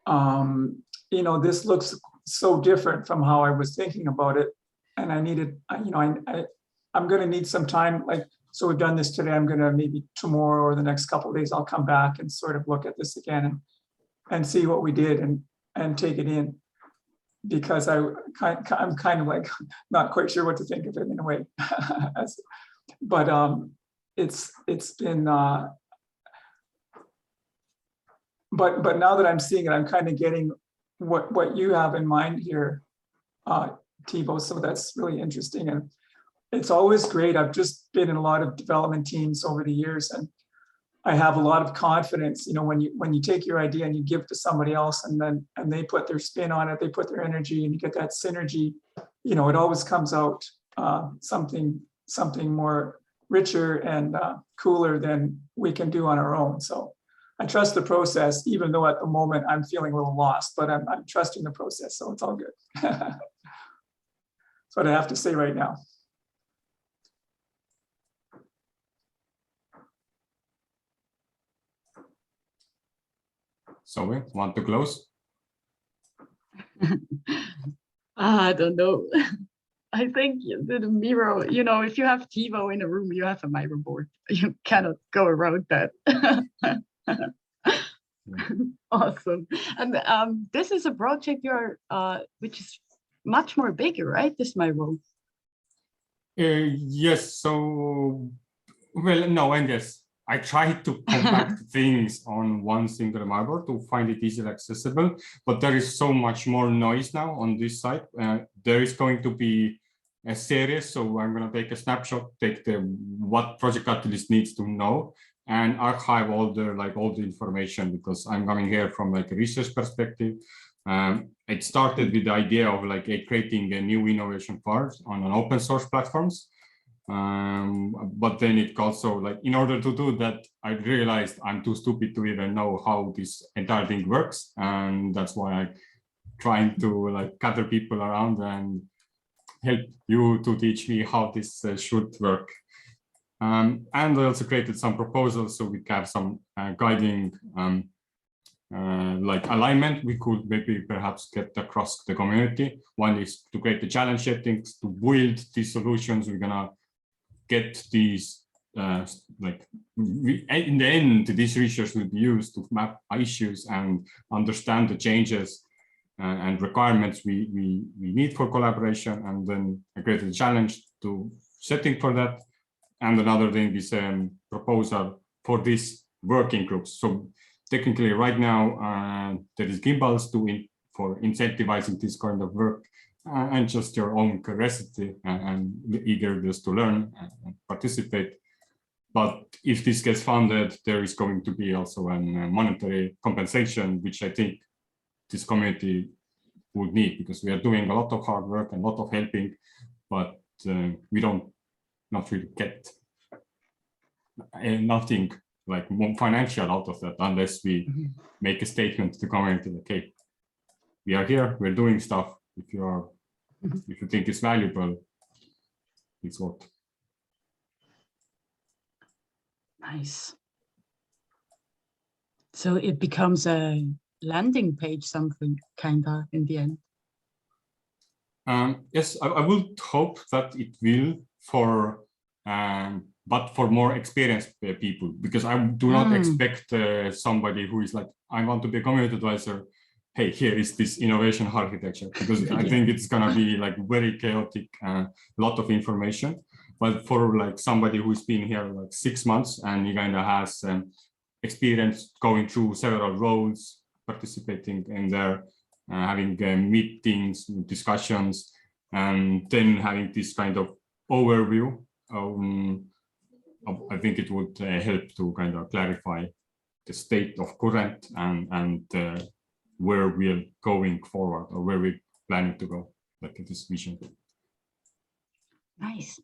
you know, this looks so different from how I was thinking about it. And I needed, you know, I'm going to need some time. Like, so we've done this today. I'm going to maybe tomorrow or the next couple of days, I'll come back and sort of look at this again and see what we did and take it in, because I'm kind of like not quite sure what to think of it in a way. But it's been, but now that I'm seeing it, I'm kind of getting what you have in mind here, Tavo. So that's really interesting. And it's always great. I've just been in a lot of development teams over the years, and I have a lot of confidence, you know, when you take your idea and you give to somebody else, and they put their spin on it, they put their energy, and you get that synergy, you know, it always comes out something more richer and cooler than we can do on our own. So I trust the process, even though at the moment I'm feeling a little lost, but I'm trusting the process, so it's all good. That's what I have to say right now. So we want to close? I don't know. I think the Miro, you know, if you have Tavo in a room, you have a Miro board. You cannot go around that. Awesome. And this is a project you're, which is much more bigger, right? This Miro. Yes. So, well, no, and yes. I tried to compact things on one single Miro to find it easily accessible, but there is so much more noise now on this site. There is going to be a series, so I'm going to take a snapshot, take what Project Catalyst needs to know, and archive all the information, because I'm coming here from like a research perspective. It started with the idea of creating a new innovation parts on an open source platforms. But then it also, in order to do that, I realized I'm too stupid to even know how this entire thing works, and that's why trying to like gather people around and help you to teach me how this should work. And I also created some proposals so we have some guiding like alignment we could maybe perhaps get across the community. One is to create the challenge settings, to build these solutions. We're gonna get these like in the end, this research will be used to map issues and understand the changes and requirements we need for collaboration. And then I created a challenge to setting for that. And another thing is proposal for these working groups. So technically right now there is gimbals for incentivizing this kind of work and just your own curiosity and eagerness to learn and participate. But if this gets funded, there is going to be also a monetary compensation, which I think this community would need, because we are doing a lot of hard work and a lot of helping, but we don't not really get nothing like financial out of that unless we make a statement to the community like, hey, we are here, we're doing stuff. If you think it's valuable, it's what. Nice. So it becomes a landing page, something kind of in the end. Yes, I would hope that it will for, but for more experienced people, because I do not expect somebody who is like, I want to be a community advisor. Hey, here is this innovation architecture, because I think it's gonna be like very chaotic, a lot of information. But for like somebody who's been here like 6 months and he kind of has experience going through several roles, participating in there, having meetings, discussions, and then having this kind of overview, I think it would help to kind of clarify the state of current and where we're going forward or where we're planning to go, like this vision. Nice.